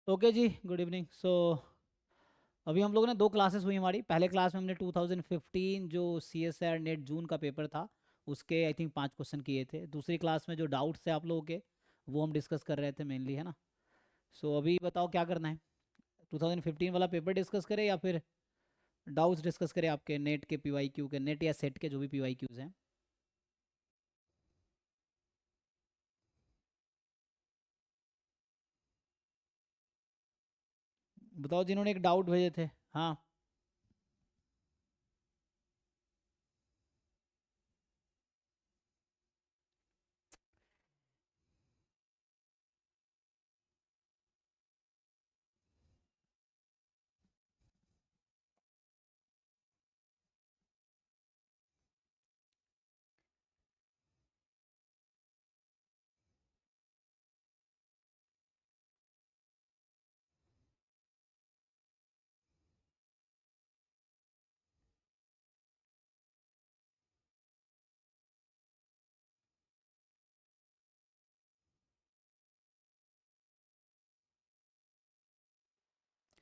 Okay जी, good evening. अभी हम लोगों ने दो क्लासेस हुई हमारी। पहले क्लास में हमने 2015 जो CSIR नेट जून का पेपर था उसके आई थिंक 5 क्वेश्चन किए थे। दूसरी क्लास में जो डाउट्स थे आप लोगों के वो हम डिस्कस कर रहे थे मेनली, है ना। अभी बताओ क्या करना है। 2015 वाला पेपर डिस्कस करें या फिर डाउट्स डिस्कस करें आपके नेट के PYQ के, नेट या सेट के जो भी PYQs हैं। बताओ जिन्होंने एक डाउट भेजे थे। हाँ,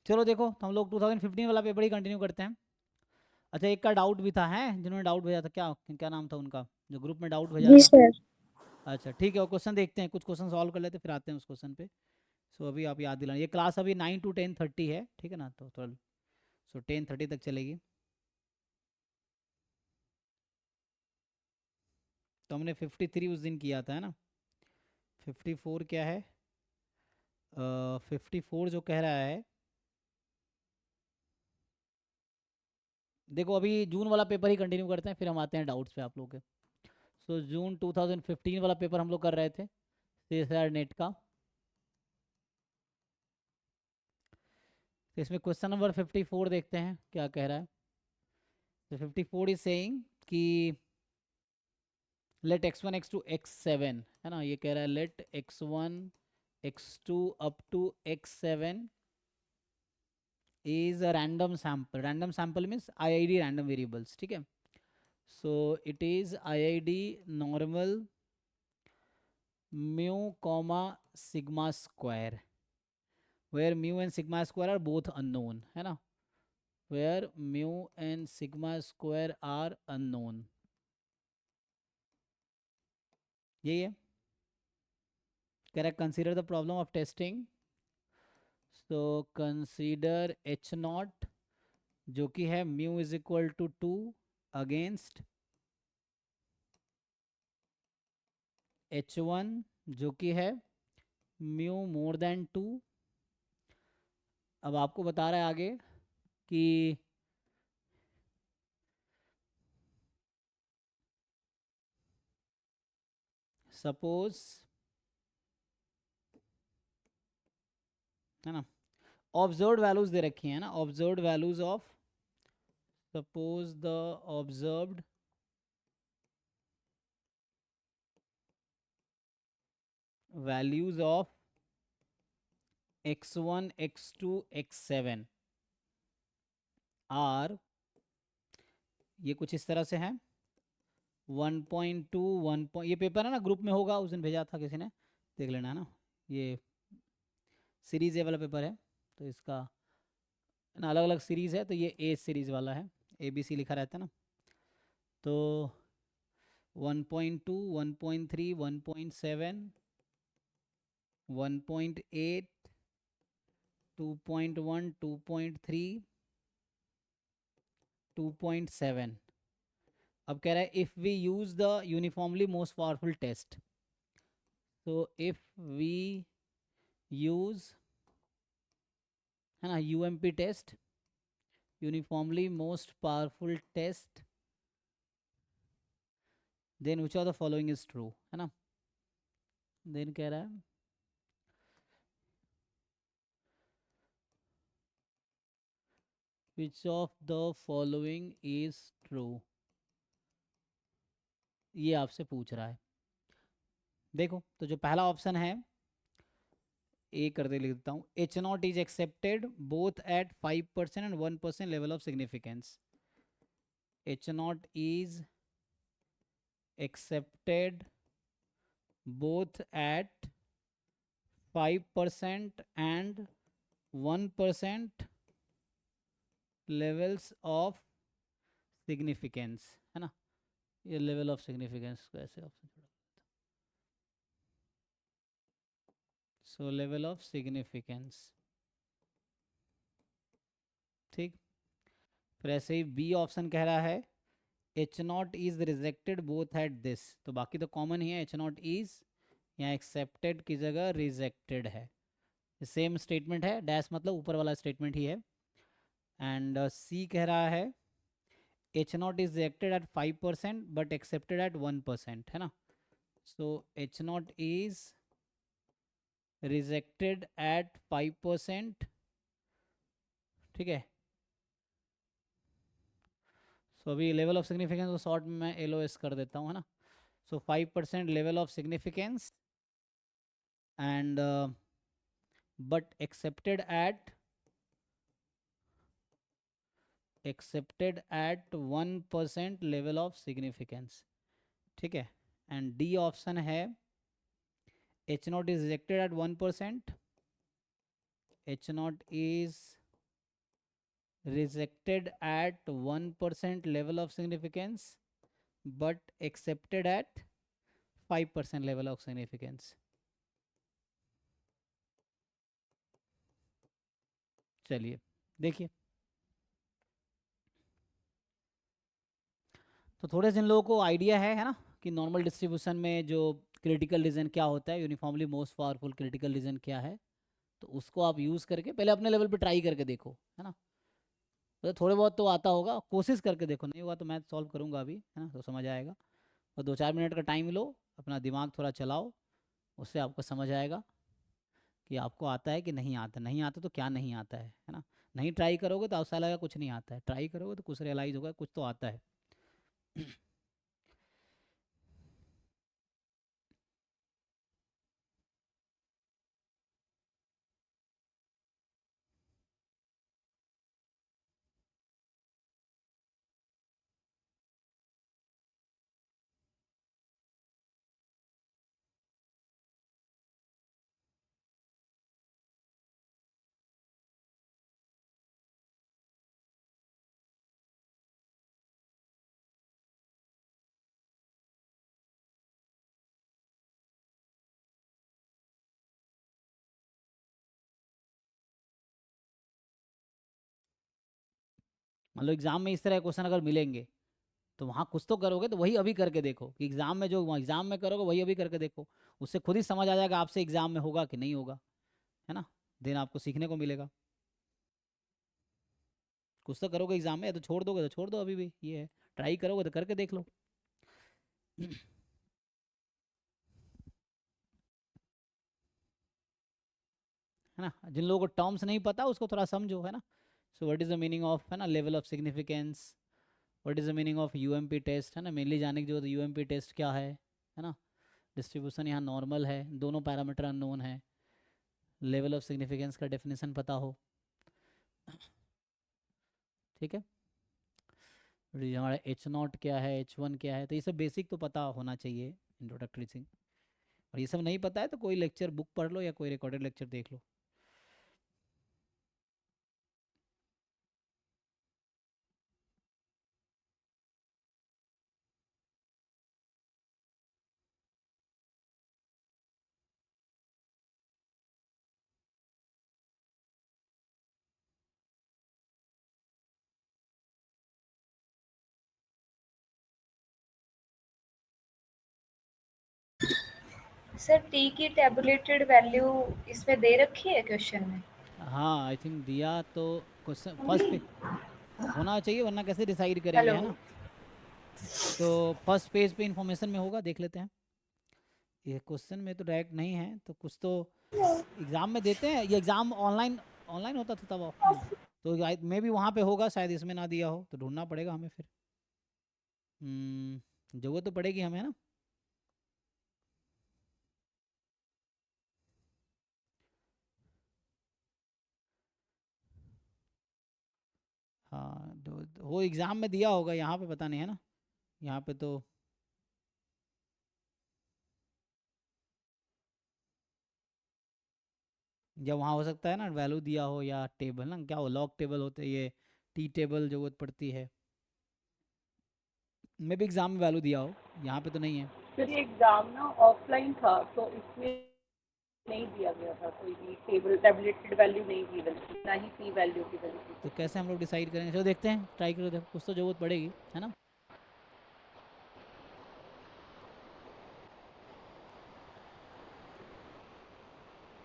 चलो देखो हम लोग 2015 वाला पेपर ही कंटिन्यू करते हैं। अच्छा, एक का डाउट भी था, है जिन्होंने डाउट भेजा था, क्या क्या नाम था उनका जो ग्रुप में डाउट भेजा जी था। सर। अच्छा ठीक है, वो क्वेश्चन देखते हैं, कुछ क्वेश्चन सॉल्व कर लेते हैं फिर आते हैं उस क्वेश्चन पे। अभी आप याद दिलाना, ये क्लास अभी 9 to 10:30 है, ठीक है ना, तो 10:30 तक चलेगी। तो हमने 53 उस दिन किया था, है ना। 54 क्या है, 54 जो कह रहा है, देखो अभी जून वाला पेपर ही कंटिन्यू करते हैं फिर हम आते हैं डाउट्स पे आप लोग के। जून 2015 वाला पेपर हम लोग कर रहे थे CSIR नेट का। तो इसमें क्वेश्चन नंबर 54 देखते हैं क्या कह रहा है। 54 इज सेइंग कि लेट x1 x2 x7, है ना, ये कह रहा है let x1 x2 up to x7 is a random sample. Random sample means IID random variables, ठीक है। It is IID normal mu comma sigma square, where mu and sigma square are both unknown, है ना, where mu and sigma square are unknown, यही है। कह रहा है consider the problem of testing. Consider H0 जो कि है mu is equal to 2 against H1 जो कि है म्यू मोर देन 2। अब आपको बता रहा है आगे कि सपोज, है ना, ऑब्जर्व्ड वैल्यूज दे रखी है ना, observed values of, suppose the observed values of x1 x2 x7 are, ये कुछ इस तरह से है 1.2 1 ये पेपर है ना, ग्रुप में होगा, उस दिन भेजा था किसी ने, देख लेना, है ना। ये सीरीज ए वाला पेपर है, तो इसका ना अलग अलग सीरीज है, तो ये ए सीरीज वाला है, ABC लिखा रहता है ना। तो 1.2 1.3 1.7 1.8 2.1 2.3 2.7। अब कह रहा है if we use the uniformly most powerful test, if we use, है ना, UMP test, uniformly most powerful test, then which of the following is true, है ना। देन कह रहा है which of the following is true, ये आपसे पूछ रहा है। देखो तो जो पहला ऑप्शन है, ए कर दे, लिख देता हूँ, H0 is accepted both at 5% and 1% level of significance. H0 is accepted both at 5% and 1% levels of significance, है ना। ये लेवल ऑफ सिग्निफिकेंस को ऐसे ऑप्शन छोड़ा, सो लेवल ऑफ सिग्निफिकेंस, ठीक। फिर ऐसे ही बी ऑप्शन कह रहा है H not is rejected both at this, तो बाकी तो कॉमन ही है, एच नॉट इज यहाँ एक्सेप्टेड की जगह रिजेक्टेड है, सेम स्टेटमेंट है, डैश मतलब ऊपर वाला स्टेटमेंट ही है। एंड सी कह रहा है H not is rejected at 5% but accepted at 1%, है ना। So H not is rejected at 5%, ठीक है। सो अभी लेवल ऑफ सिग्निफिकेंस को शॉर्ट में मैं एल कर देता हूँ, है ना। So 5% level of significance and but accepted at 1% level of significance, ठीक है। एंड डी ऑप्शन है H not is rejected at 1%, H not is rejected at 1% level of significance but accepted at 5% level of significance। चलिए देखिए, तो थोड़े जिन लोगों को idea है ना, कि नॉर्मल डिस्ट्रीब्यूशन में जो क्रिटिकल रीजन क्या होता है, uniformly most powerful critical reason क्या है, तो उसको आप यूज़ करके पहले अपने लेवल पे ट्राई करके देखो, है ना। तो थोड़े बहुत तो आता होगा, कोशिश करके देखो, नहीं होगा तो मैं सॉल्व करूँगा अभी, है ना, तो समझ आएगा। और 2-4 मिनट का टाइम लो, अपना दिमाग थोड़ा चलाओ, उससे आपको समझ आएगा कि आपको आता है कि नहीं आता। नहीं आता तो क्या नहीं आता है ना। नहीं ट्राई करोगे तो ऐसा लगेगा कुछ नहीं आता है, ट्राई करोगे तो कुछ रियलाइज़ होगा कुछ तो आता है। मान लो एग्जाम में इस तरह क्वेश्चन अगर मिलेंगे तो वहाँ कुछ तो करोगे, तो वही अभी करके देखो कि एग्जाम में जो एग्जाम में करोगे वही अभी करके देखो, उससे खुद ही समझ आ जाएगा आपसे एग्जाम में होगा कि नहीं होगा, है ना। देन आपको सीखने को मिलेगा। कुछ तो करोगे एग्जाम में, या तो छोड़ दोगे तो छोड़ दो, अभी भी ये है, ट्राई करोगे तो करके देख लो। है ना, जिन लोगों को टर्म्स नहीं पता उसको थोड़ा समझो, है ना। So what is the meaning of, है ना, level of significance, what is the meaning of UMP test, है ना, मेनली जाने की जो यूएमपी टेस्ट क्या है ना। डिस्ट्रीब्यूशन यहाँ नॉर्मल है, दोनों पैरामीटर अननोन है, लेवल ऑफ सिग्निफिकेंस का डेफिनेशन पता हो, ठीक है। ये हमारा एच नॉट क्या है, H1 क्या है, तो ये सब बेसिक तो पता होना चाहिए, इंट्रोडक्टरी थिंग। और ये सब नहीं पता है तो कोई लेक्चर बुक पढ़ लो या कोई रिकॉर्डेड लेक्चर देख लो। सर टी की टेबुलेटेड वैल्यू इसमें दे रखी है क्वेश्चन में? हाँ आई थिंक दिया तो, क्वेश्चन फर्स्ट पे होना चाहिए, वरना कैसे डिसाइड करेंगे, हेलो। है ना। तो फर्स्ट पेज पे इंफॉर्मेशन में होगा, देख लेते हैं। ये क्वेश्चन में तो डायरेक्ट नहीं है, तो कुछ तो एग्ज़ाम में देते हैं, ये एग्ज़ाम ऑनलाइन ऑनलाइन होता था तब ऑफलाइन, तो मे भी वहाँ पे होगा, शायद इसमें ना दिया हो, तो ढूंढना पड़ेगा हमें फिर। जरूरत तो पड़ेगी हमें, है ना। हाँ वो एग्ज़ाम में दिया होगा, यहाँ पे पता नहीं, है ना। यहाँ पे तो या वहाँ हो सकता है ना वैल्यू दिया हो, या टेबल ना, क्या हो, लॉग टेबल होते हैं ये, टी टेबल जरूरत पड़ती है, मे भी एग्जाम में वैल्यू दिया हो, यहाँ पे तो नहीं है। फिर ये एग्ज़ाम ना ऑफलाइन था, तो इसमें नहीं दिया गया था, कोई भी टेबल टैबुलेटेड वैल्यू नहीं गिवन थी, ना ही पी वैल्यू गिवन थी। तो कैसे हम लोग डिसाइड करेंगे, चलो देखते हैं, ट्राई करो, देखो कुछ तो जरूरत पड़ेगी, है ना।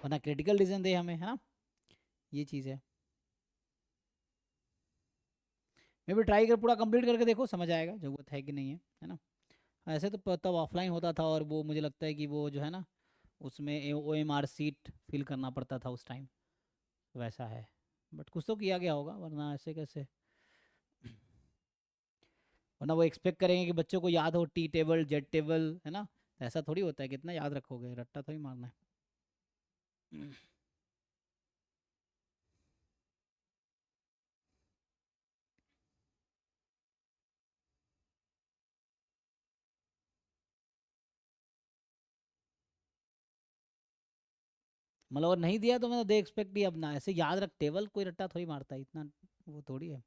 वरना क्रिटिकल रीजन दे हमें, है ना, ये चीज़ है। मैं भी ट्राई कर पूरा कंप्लीट करके देखो, समझ आएगा जरूरत है कि नहीं है ना। ऐसे तो तब ऑफलाइन होता था, और वो मुझे लगता है कि वो जो है ना, उसमें O M R sheet fill करना पड़ता था उस टाइम, वैसा है। बट कुछ तो किया गया होगा, वरना ऐसे कैसे, वरना वो एक्सपेक्ट करेंगे कि बच्चों को याद हो टी टेबल जेड टेबल, है ना। तो ऐसा थोड़ी होता है, कितना याद रखोगे, रट्टा थोड़ी मारना है। मतलब अगर नहीं दिया तो मैं दे एक्सपेक्ट ही अपना ऐसे याद रख, टेबल कोई रट्टा थोड़ी मारता है इतना, वो थोड़ी है।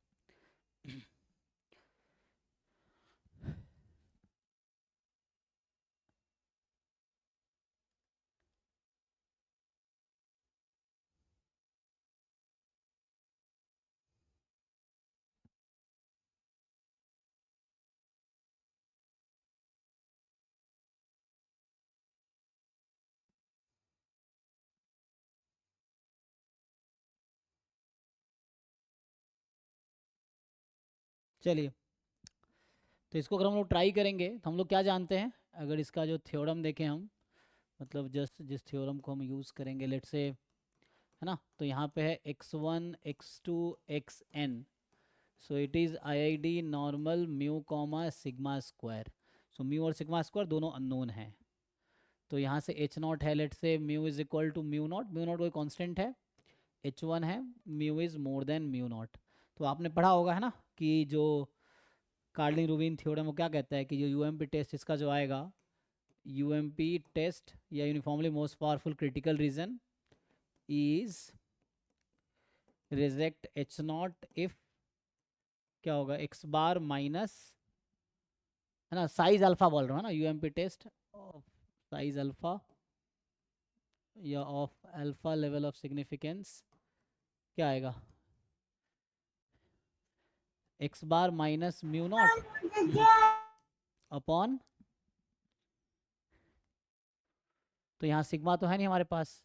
चलिए, तो इसको अगर हम लोग ट्राई करेंगे तो हम लोग क्या जानते हैं, अगर इसका जो थ्योरम देखें हम, मतलब जस्ट जिस थ्योरम को हम यूज़ करेंगे, लेट से, है ना, तो यहाँ पे है x1 x2 xn, so it is I I D normal mu comma sigma square. So mu और सिग्मा स्क्वायर दोनों अननोन हैं, तो यहाँ से एच नॉट है, let say mu is equal to mu not कोई कांस्टेंट है, एच वन है, mu is more than mu not. तो आपने पढ़ा होगा, है ना, कि जो कार्लिंग रूबिन थ्योरम वो क्या कहता है कि जो यूएमपी टेस्ट इसका जो आएगा, यूएमपी टेस्ट या uniformly most powerful critical reason is reject H not if, क्या होगा, एक्स बार माइनस, है ना, साइज अल्फा बोल रहा हूँ, है ना, UMP test of size alpha या of alpha level of significance, क्या आएगा, X bar minus mu not upon, तो यहाँ सिग्मा तो है नहीं हमारे पास,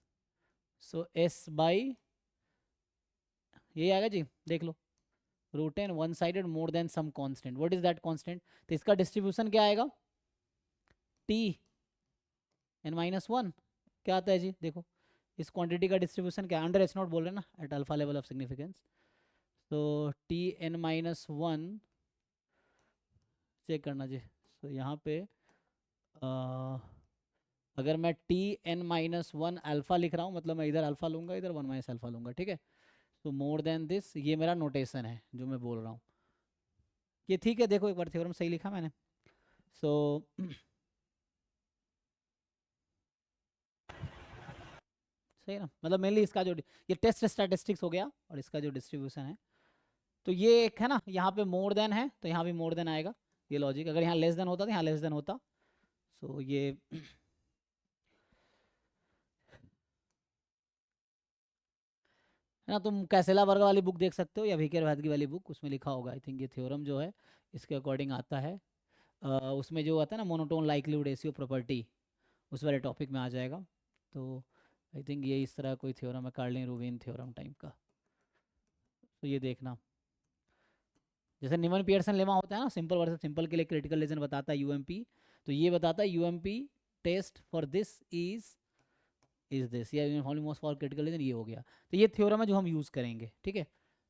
सो एस बाई, ये आएगा जी, देख लो, root N one sided more than some constant, what is that constant, तो इसका डिस्ट्रीब्यूशन क्या आएगा, टी एन माइनस वन, क्या आता है जी, देखो इस क्वांटिटी का डिस्ट्रीब्यूशन क्या, अंडर एच नॉट बोल रहे हैं ना, at alpha level of significance, तो T N minus one, check करना जी, तो यहाँ पे अगर मैं T N minus one alpha लिख रहा हूँ, मतलब मैं इधर अल्फा लूंगा, इधर वन माइनस अल्फा लूंगा, ठीक है, तो मोर देन दिस, ये मेरा नोटेशन है जो मैं बोल रहा हूँ, ये ठीक है, देखो एक बार थ्योरम सही लिखा मैंने, सो सही है ना, मतलब मेनली इसका जो ये टेस्ट स्टैटिस्टिक्स हो गया, और इसका जो डिस्ट्रीब्यूशन है, तो ये एक है ना, यहाँ पे मोर देन है तो यहाँ भी मोर देन आएगा, ये लॉजिक, अगर यहाँ लेस देन होता तो यहाँ लेस देन होता, सो ये है ना, तुम कैसेला वर्ग वाली बुक देख सकते हो, या वीके की वाली बुक, उसमें लिखा होगा, आई थिंक ये थ्योरम जो है इसके अकॉर्डिंग आता है, उसमें जो आता है ना मोनोटोन लाइक्लीहुड रेशियो प्रॉपर्टी, उस वाले टॉपिक में आ जाएगा, तो आई थिंक ये इस तरह कोई थ्योरम है, कार्लिन रूबिन थ्योरम टाइप का, तो ये देखना, जैसे निमन पियर्सन लेमा होता है ना, सिंपल वर्सेस सिंपल के लिए क्रिटिकल रीजन बताता है यूएमपी, तो ये बताता है UMP test for this is this, या uniformly most for critical region, ये हो गया, तो ये थ्योरम है जो हम यूज़ करेंगे, ठीक है।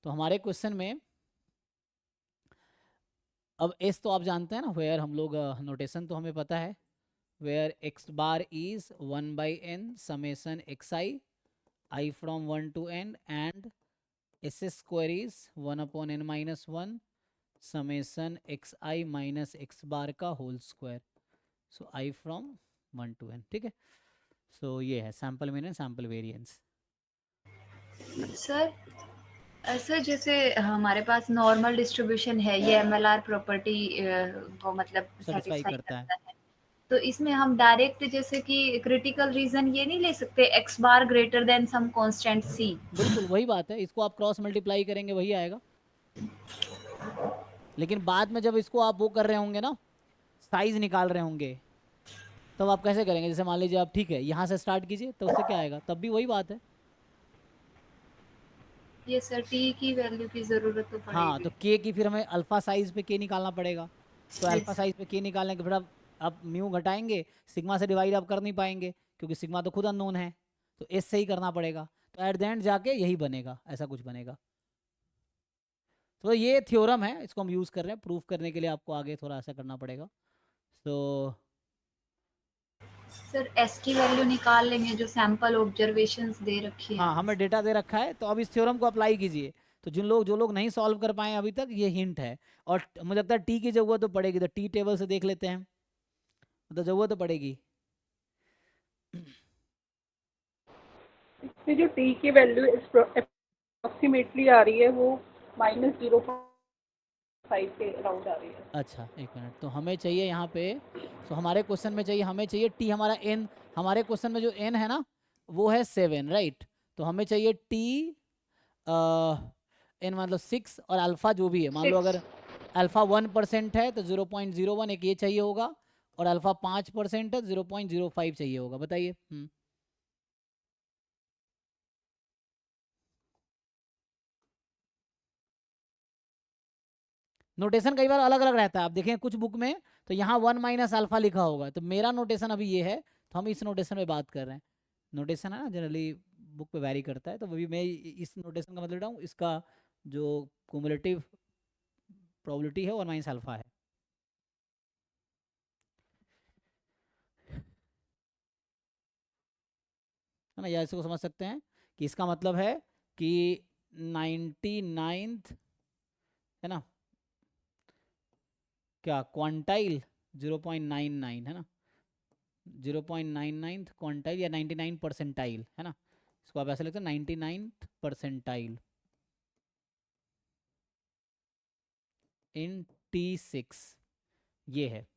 तो हमारे क्वेश्चन में अब एस तो आप जानते हैं ना, वेयर हम लोग नोटेशन तो हमें पता है, where X bar is one by N summation X I from one to N, and S square is one upon N minus one summation X I minus X bar का whole square, so I from one to N, ठीक है। So ये है sample mean and sample variance. Sir sir जैसे हमारे पास normal distribution है, ये MLR property को मतलब सेटिस्फाई सेटिस्फाई करता है। करता है, तो इसमें हम डायरेक्ट जैसे कि क्रिटिकल रीजन ये नहीं ले सकते एक्स बार ग्रेटर देन सम कांस्टेंट सी? बिल्कुल वही बात है, इसको आप क्रॉस मल्टीप्लाई करेंगे वही आएगा। लेकिन बाद में जब इसको आप वो कर रहे होंगे ना, साइज निकाल रहे होंगे, तब आप कैसे करेंगे? जैसे मान लीजिए आप ठीक है यहाँ से स्टार्ट कीजिए, तो उससे क्या आएगा? तब भी वही बात है। ये सर टी की वैल्यू की जरूरत तो हाँ, पड़ेगी। तो के की फिर हमें अल्फा साइज पे के निकालना पड़ेगा। तो अल्फा यस। साइज पे के निकालने के फिर आप म्यू घटाएंगे, सिग्मा से डिवाइड आप कर नहीं पाएंगे क्योंकि सिग्मा तो खुद अननोन है, तो एस से ही करना पड़ेगा। तो एट द एंड जाके यही बनेगा, ऐसा कुछ बनेगा। तो ये थ्योरम है, इसको हम यूज़ कर रहे हैं प्रूफ करने के लिए, आपको आगे थोड़ा ऐसा करना पड़ेगा। तो सर एस की वैल्यू निकाल लेंगे जो सैंपल ऑब्जर्वेशंस दे रखी है हाँ, हमसे। हमें डेटा दे रखा है, तो अब इस थ्योरम को अप्लाई कीजिए। तो जो लोग नहीं सॉल्व कर पाए अभी तक, ये हिंट है। और मुझे लगता है टी की जरूरत तो पड़ेगी, तो टी टेबल से देख लेते हैं, मतलब जरूरत तो पड़ेगी। इसमें जो टी की वैल्यू अप्रोक्सीमेटली आ रही है वो -0.5 के अराउंड आ रही है। अच्छा एक मिनट, तो हमें चाहिए यहाँ पे, सो हमारे क्वेश्चन में चाहिए, हमें चाहिए टी, हमारा एन, हमारे क्वेश्चन में जो एन है ना वो है 7, राइट? तो हमें चाहिए टी एन मतलब 6, और अल्फा जो भी है, मान लो 6। अगर अल्फा 1% है तो 0.01 एक ये चाहिए होगा, और अल्फा 5% है 0.05 चाहिए होगा। बताइए। नोटेशन कई बार अलग अलग रहता है, आप देखें कुछ बुक में तो यहाँ 1 - अल्फा लिखा होगा, तो मेरा नोटेशन अभी ये है, तो हम इस नोटेशन में बात कर रहे हैं। नोटेशन है ना, जनरली बुक पे वैरी करता है, तो अभी मैं इस नोटेशन का मतलब रहा हूँ, इसका जो कुमुलेटिव प्रोबेबिलिटी है 1 - अल्फा है। है ना, या इसको समझ सकते हैं कि इसका मतलब है कि 99th, है ना, क्या क्वांटाइल 0.99 है ना, 0.99 क्वांटाइल या 99 परसेंटाइल, है ना, इसको आप ऐसे लिखते हैं 99 परसेंटाइल इन T6, ये है।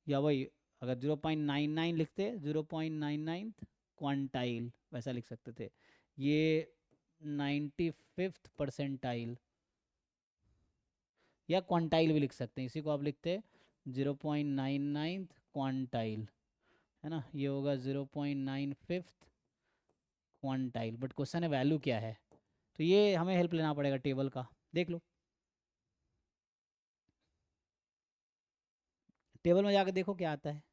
या वही, अगर 0.99 लिखते 0.99 क्वांटाइल वैसा लिख सकते थे। ये 95th परसेंटाइल या क्वांटाइल भी लिख सकते हैं, इसी को आप लिखते 0.99 क्वांटाइल, है ना, ये होगा 0.95th क्वांटाइल। बट क्वेश्चन है वैल्यू क्या है, तो ये हमें हेल्प लेना पड़ेगा टेबल का, देख लो टेबल में जाकर देखो क्या आता है।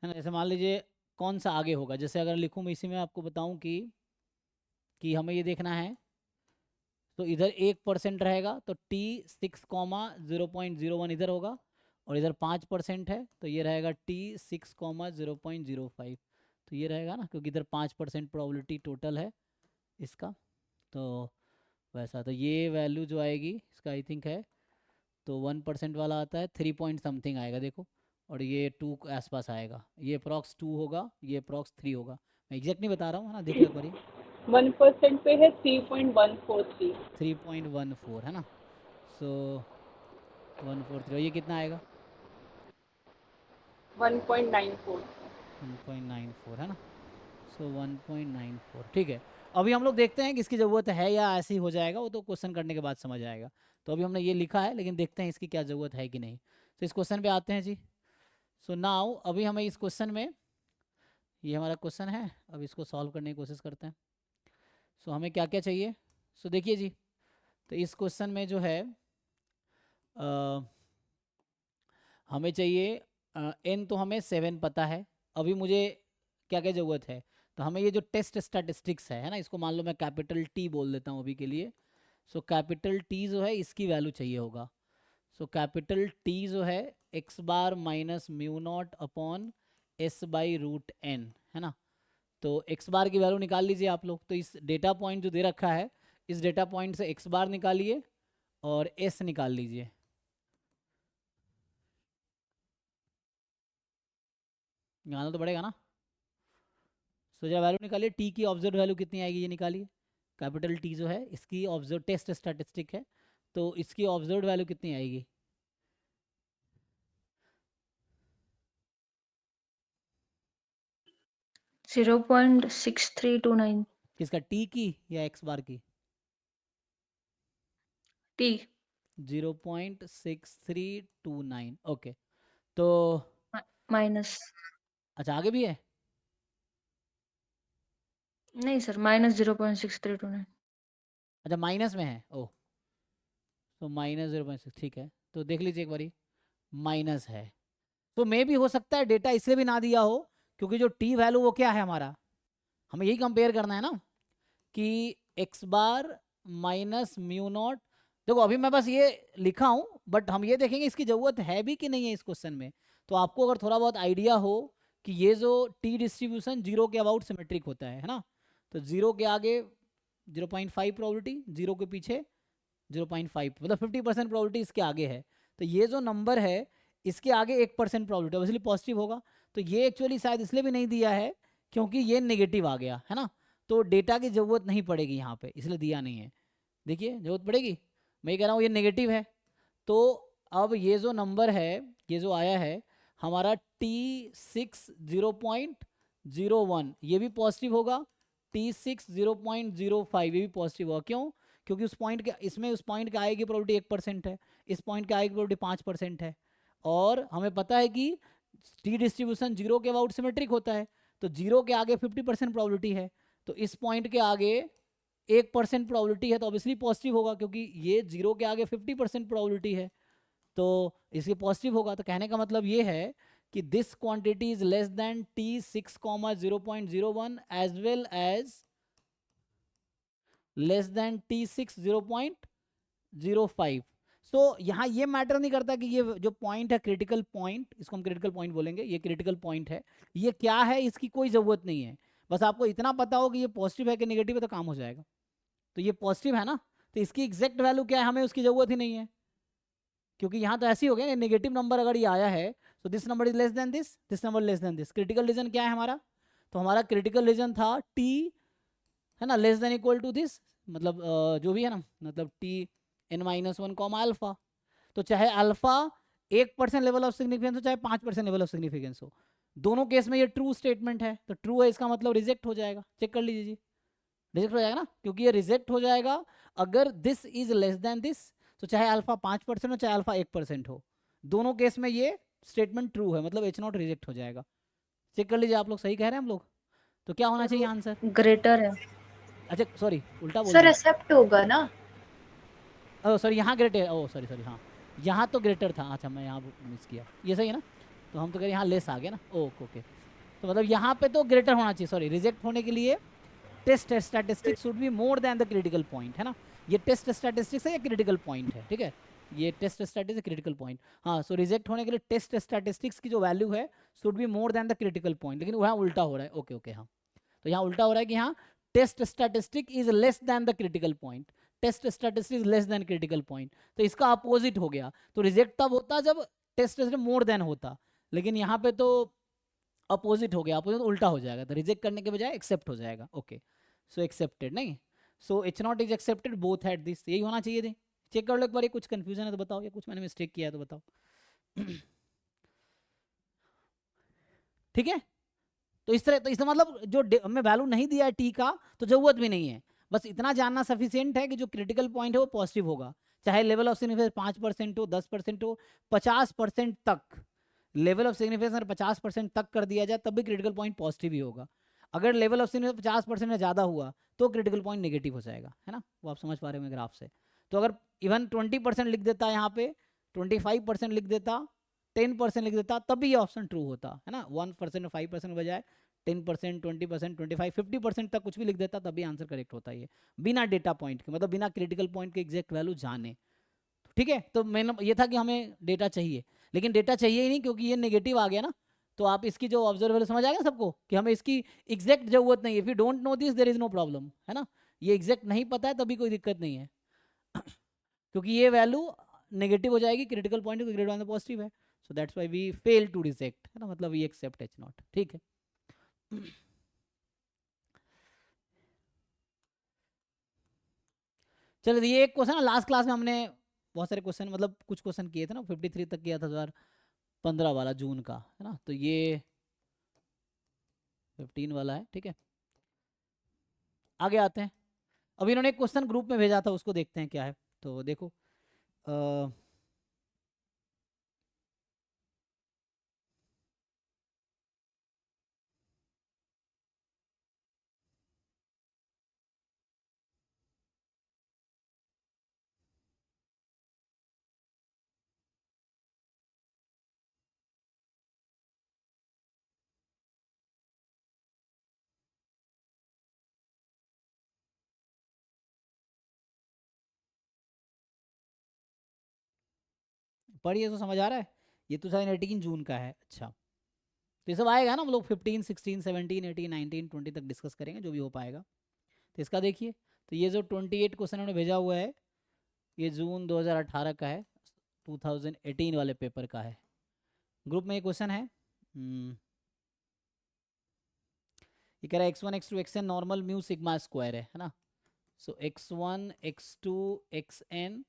है ना, जैसे मान लीजिए कौन सा आगे होगा, जैसे अगर लिखूँ मैं इसी में आपको बताऊं कि हमें ये देखना है, तो इधर 1% रहेगा तो T6, 0.01 इधर होगा, और इधर 5% है तो ये रहेगा T6, 0.05, तो ये रहेगा ना, क्योंकि इधर 5% प्रोबेबिलिटी टोटल है इसका। तो वैसा, तो ये वैल्यू जो आएगी इसका आई थिंक है, तो 1% वाला आता है 3 पॉइंट समथिंग आएगा देखो, और ये 2 के आसपास आएगा, ये अप्रॉक्स 2 होगा, ये अप्रॉक्स 3 होगा। मैं एग्जैक्ट नहीं बता रहा हूँ, है ना, देख लो एक बारी। 1% पे है 3.143। 3.14 है ना, सो 143, ये कितना आएगा? 1.94। 1.94 है ना, सो 1.94, ठीक है। अभी हम लोग देखते हैं कि इसकी ज़रूरत है या ऐसे ही हो जाएगा, वो तो क्वेश्चन करने के बाद समझ आएगा। तो अभी हमने ये लिखा है, लेकिन देखते हैं इसकी क्या ज़रूरत है कि नहीं। तो इस क्वेश्चन पे आते हैं जी। सो नाउ अभी हमें इस क्वेश्चन में, ये हमारा क्वेश्चन है, अब इसको सॉल्व करने की कोशिश करते हैं। सो हमें क्या क्या चाहिए? सो देखिए जी, तो इस क्वेश्चन में जो है हमें चाहिए एन, तो हमें 7 पता है। अभी मुझे क्या क्या ज़रूरत है, तो हमें ये जो टेस्ट स्टैटिस्टिक्स है ना, इसको मान लो मैं कैपिटल टी बोल देता हूँ अभी के लिए। सो कैपिटल टी जो है इसकी वैल्यू चाहिए होगा। सो कैपिटल टी जो है X bar minus mu not upon S by root N, है ना। तो एक्स बार की वैल्यू निकाल लीजिए आप लोग, तो इस डेटा पॉइंट जो दे रखा है, इस डेटा पॉइंट से एक्स बार निकालिए और एस निकाल लीजिए। यहाँ तो पड़ेगा ना। सो जब वैल्यू निकालिए, टी की ऑब्जर्व वैल्यू कितनी आएगी ये निकालिए। कैपिटल टी जो है इसकी ऑब्जर्व टेस्ट स्टैटिस्टिक है, तो इसकी ऑब्जर्व वैल्यू कितनी आएगी? जीरो 0.6329 किसका, टी की या एक्स बार की? टी 0.6329। ओके, तो माइनस, अच्छा आगे भी है? नहीं सर, माइनस 0.6329। अच्छा माइनस में है, ओह, तो माइनस 0.6, ठीक है। तो देख लीजिए एक बारी, माइनस है। तो मे भी हो सकता है डेटा इसलिए भी ना दिया हो, क्योंकि जो टी वैल्यू वो क्या है हमारा, हमें यही कंपेयर करना है ना, कि X bar minus mu not. देखो अभी मैं बस ये लिखा हूँ, बट हम ये देखेंगे इसकी ज़रूरत है भी कि नहीं है इस क्वेश्चन में। तो आपको अगर थोड़ा बहुत आइडिया हो कि ये जो टी डिस्ट्रीब्यूशन जीरो के अबाउट सिमेट्रिक होता है ना, तो जीरो के आगे 0.5 प्रोबेबिलिटी, जीरो के पीछे 0.5, मतलब 50% प्रोबेबिलिटी इसके आगे है। तो ये जो नंबर है इसके आगे 1% प्रोबेबिलिटी ऑब्वियसली पॉजिटिव होगा। तो ये एक्चुअली शायद इसलिए भी नहीं दिया है क्योंकि ये नेगेटिव आ गया है ना, तो डेटा की ज़रूरत नहीं पड़ेगी यहाँ पे, इसलिए दिया नहीं है। देखिए ज़रूरत पड़ेगी, मैं ये कह रहा हूँ ये नेगेटिव है। तो अब ये जो नंबर है, ये जो आया है हमारा T6 0.01, ये भी पॉजिटिव होगा। T6 0.05 ये भी पॉजिटिव होगा। क्यों? क्योंकि उस पॉइंट के, इसमें उस पॉइंट के आए की प्रोबेबिलिटी 1% है, इस पॉइंट के आए की प्रोबेबिलिटी 5% है। और हमें पता है कि टी डिस्ट्रीब्यूशन जीरो के अबाउट सिमेट्रिक होता है, तो जीरो के आगे 50% प्रोबेबिलिटी है, तो इस पॉइंट के आगे 1% प्रोबेबिलिटी है, तो ऑब्वियसली पॉजिटिव होगा, क्योंकि ये जीरो के आगे 50% प्रोबेबिलिटी है, तो इसके पॉजिटिव होगा। तो कहने का मतलब ये है कि this quantity is less than T6, 0.01 as well as less than T6 0.05। So यहाँ ये मैटर नहीं करता कि ये जो पॉइंट है क्रिटिकल पॉइंट, इसको हम क्रिटिकल पॉइंट बोलेंगे, ये क्रिटिकल पॉइंट है, ये क्या है इसकी कोई ज़रूरत नहीं है। बस आपको इतना पता हो कि ये पॉजिटिव है कि नेगेटिव है तो काम हो जाएगा। तो ये पॉजिटिव है ना, तो इसकी एग्जैक्ट वैल्यू क्या है हमें उसकी ज़रूरत ही नहीं है, क्योंकि यहाँ तो ऐसे ही हो गया, नेगेटिव नंबर अगर ये आया है तो this number is less then this number less than this. Critical reason क्या है हमारा, तो हमारा क्रिटिकल रीजन था टी, है ना, less than equal to this, मतलब जो भी है ना, मतलब T(n-1) कॉमा अल्फा। तो चाहे अल्फा 1% लेवल ऑफ सिग्निफिकेंस हो, चाहे 5% लेवल ऑफ सिग्निफिकेंस हो, दोनों केस में ये ट्रू स्टेटमेंट है, तो ट्रू है इसका मतलब रिजेक्ट हो जाएगा। चेक कर लीजिए जी, रिजेक्ट हो जाएगा ना, क्योंकि ये रिजेक्ट हो जाएगा अगर this is less then this. तो चाहे अल्फा 5% हो, चाहे अल्फा 1% हो, दोनों केस में ये स्टेटमेंट ट्रू है, मतलब H0 रिजेक्ट हो जाएगा। चेक कर लीजिए आप लोग, सही कह रहे हैं हम लोग। तो क्या होना चाहिए आंसर? ग्रेटर है। अच्छा सॉरी, उल्टा बोल सर दिया। एक्सेप्ट होगा ना? ओह सॉरी, यहाँ ग्रेटर, ओह सॉरी सॉरी, हाँ यहाँ तो ग्रेटर था, अच्छा मैं यहाँ मिस किया, ये सही है ना, तो हम तो कह रहे यहाँ लेस आ गया ना, ओके ओके। तो मतलब यहाँ पे तो ग्रेटर होना चाहिए, सॉरी, रिजेक्ट होने के लिए test statistics should be more than the critical point, है ना। ये टेस्ट स्टैटिस्टिक्स है या क्रिटिकल पॉइंट है, ठीक है, ये टेस्ट स्टैटिस्टिक्स क्रिटिकल पॉइंट। हाँ, सो रिजेक्ट होने के लिए टेस्ट स्टैटिस्टिक्स की जो वैल्यू है should be more than the critical point, लेकिन वहाँ उल्टा हो रहा है। ओके ओके, हाँ, तो यहाँ उल्टा हो रहा है कि हाँ test statistic is less than the critical point, test statistic less than critical point, तो इसका अपोजिट हो गया। तो रिजेक्ट तब होता जब टेस्ट मोर देन होता, लेकिन यहाँ पे तो अपोजिट हो गया, अपोजिट उल्टा हो जाएगा, तो रिजेक्ट करने के बजाय एक्सेप्ट हो जाएगा। ओके, सो एक्सेप्टेड नहीं, सो H0 is accepted both at this, यही होना चाहिए थे। चेक कर लो एक बार, कुछ कंफ्यूजन है तो बताओ, या कुछ मैंने मिस्टेक किया है तो बताओ। ठीक है, तो इस तरह, तो इसका मतलब जो हमें वैल्यू नहीं दिया है टी का, तो जरूरत भी नहीं है, बस इतना जानना सफिशिएंट है कि जो क्रिटिकल पॉइंट है वो पॉजिटिव होगा, चाहे लेवल ऑफ सिग्निफिकेंस 5% हो, 10% हो, 50% तक लेवल ऑफ सिग्निफिकेंस अगर 50% तक कर दिया जाए तब भी क्रिटिकल पॉइंट पॉजिटिव ही होगा। अगर लेवल ऑफ सिग्निफिकेंस 50% से ज़्यादा हुआ तो क्रिटिकल पॉइंट नेगेटिव हो जाएगा, है ना, वो आप समझ पा रहे होंगे ग्राफ से। तो अगर इवन 20% लिख देता यहाँ पे, 25% लिख देता, 10% लिख देता, तब भी ये ऑप्शन ट्रू होता, है ना। 1% और 5% के बजाय 10%, 20%, 25%, 50% तक कुछ भी लिख देता, तब भी आंसर करेक्ट होता है, ये बिना डेटा पॉइंट के, मतलब बिना क्रिटिकल पॉइंट के एग्जैक्ट वैल्यू जाने। ठीक है, तो मैंने ये था कि हमें डेटा चाहिए, लेकिन डेटा चाहिए ही नहीं क्योंकि ये नेगेटिव आ गया ना, तो आप इसकी जो ऑब्जर्वेबल समझ आ गया सबको कि हमें इसकी एग्जैक्ट जरूरत नहीं है। If you don't know this there is no problem, है ना, ये एग्जैक्ट नहीं पता है तभी कोई दिक्कत नहीं है। क्योंकि ये वैल्यू नेगेटिव हो जाएगी क्रिटिकल पॉइंट को ग्रेटर देन पॉजिटिव है। So that's why we fail to reject, है ना, मतलब वी एक्सेप्ट H0, ठीक है। चलो ये एक क्वेश्चन ना, लास्ट क्लास में हमने बहुत सारे क्वेश्चन, मतलब कुछ क्वेश्चन किए थे ना, 53 तक किया था 2015 वाला जून का, है ना, तो ये 15 वाला है, ठीक है। आगे आते हैं। अभी इन्होंने एक क्वेश्चन ग्रुप में भेजा था, उसको देखते हैं क्या है। तो देखो पढ़िए तो समझ आ रहा है। ये 2018 जून का है। अच्छा, तो ये सब आएगा ना, हम लोग 15, 16, 17, 18, 19, 20 तक डिस्कस करेंगे, जो भी हो पाएगा। तो इसका देखिए, तो ये जो 28 क्वेश्चन उन्होंने भेजा हुआ है, ये जून 2018 का है, 2018 वाले पेपर का है। ग्रुप में ये क्वेश्चन है, ये कह रहा है x1 x2 xn normal mu sigma square है ना। So x1 x2 xn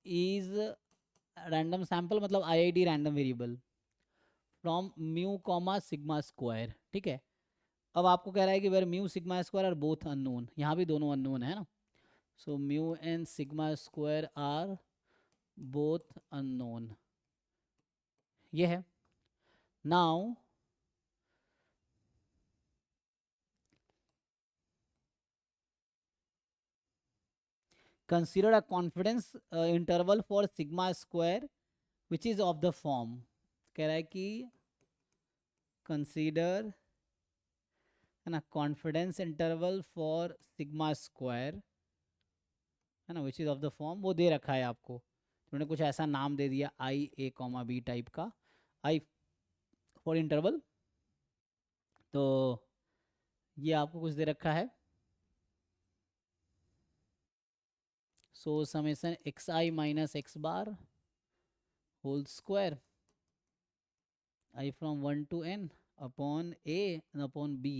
is random sample, मतलब IID random variable from mu comma sigma square, ठीक है। अब आपको कह रहा है कि where mu sigma square are both unknown, यहाँ भी दोनों अननोन है ना। So mu and sigma square are both unknown, ये है। Now consider a confidence interval for sigma square which is of the form, कह रहा है कि consider, है ना, confidence interval for sigma square, है ना, which is of the form, वो दे रखा है आपको। उन्होंने कुछ ऐसा नाम दे दिया IA, B टाइप का, I फॉर इंटरवल। तो ये आपको कुछ दे रखा है। So summation xi minus x bar whole square I from 1 to n upon A and upon B,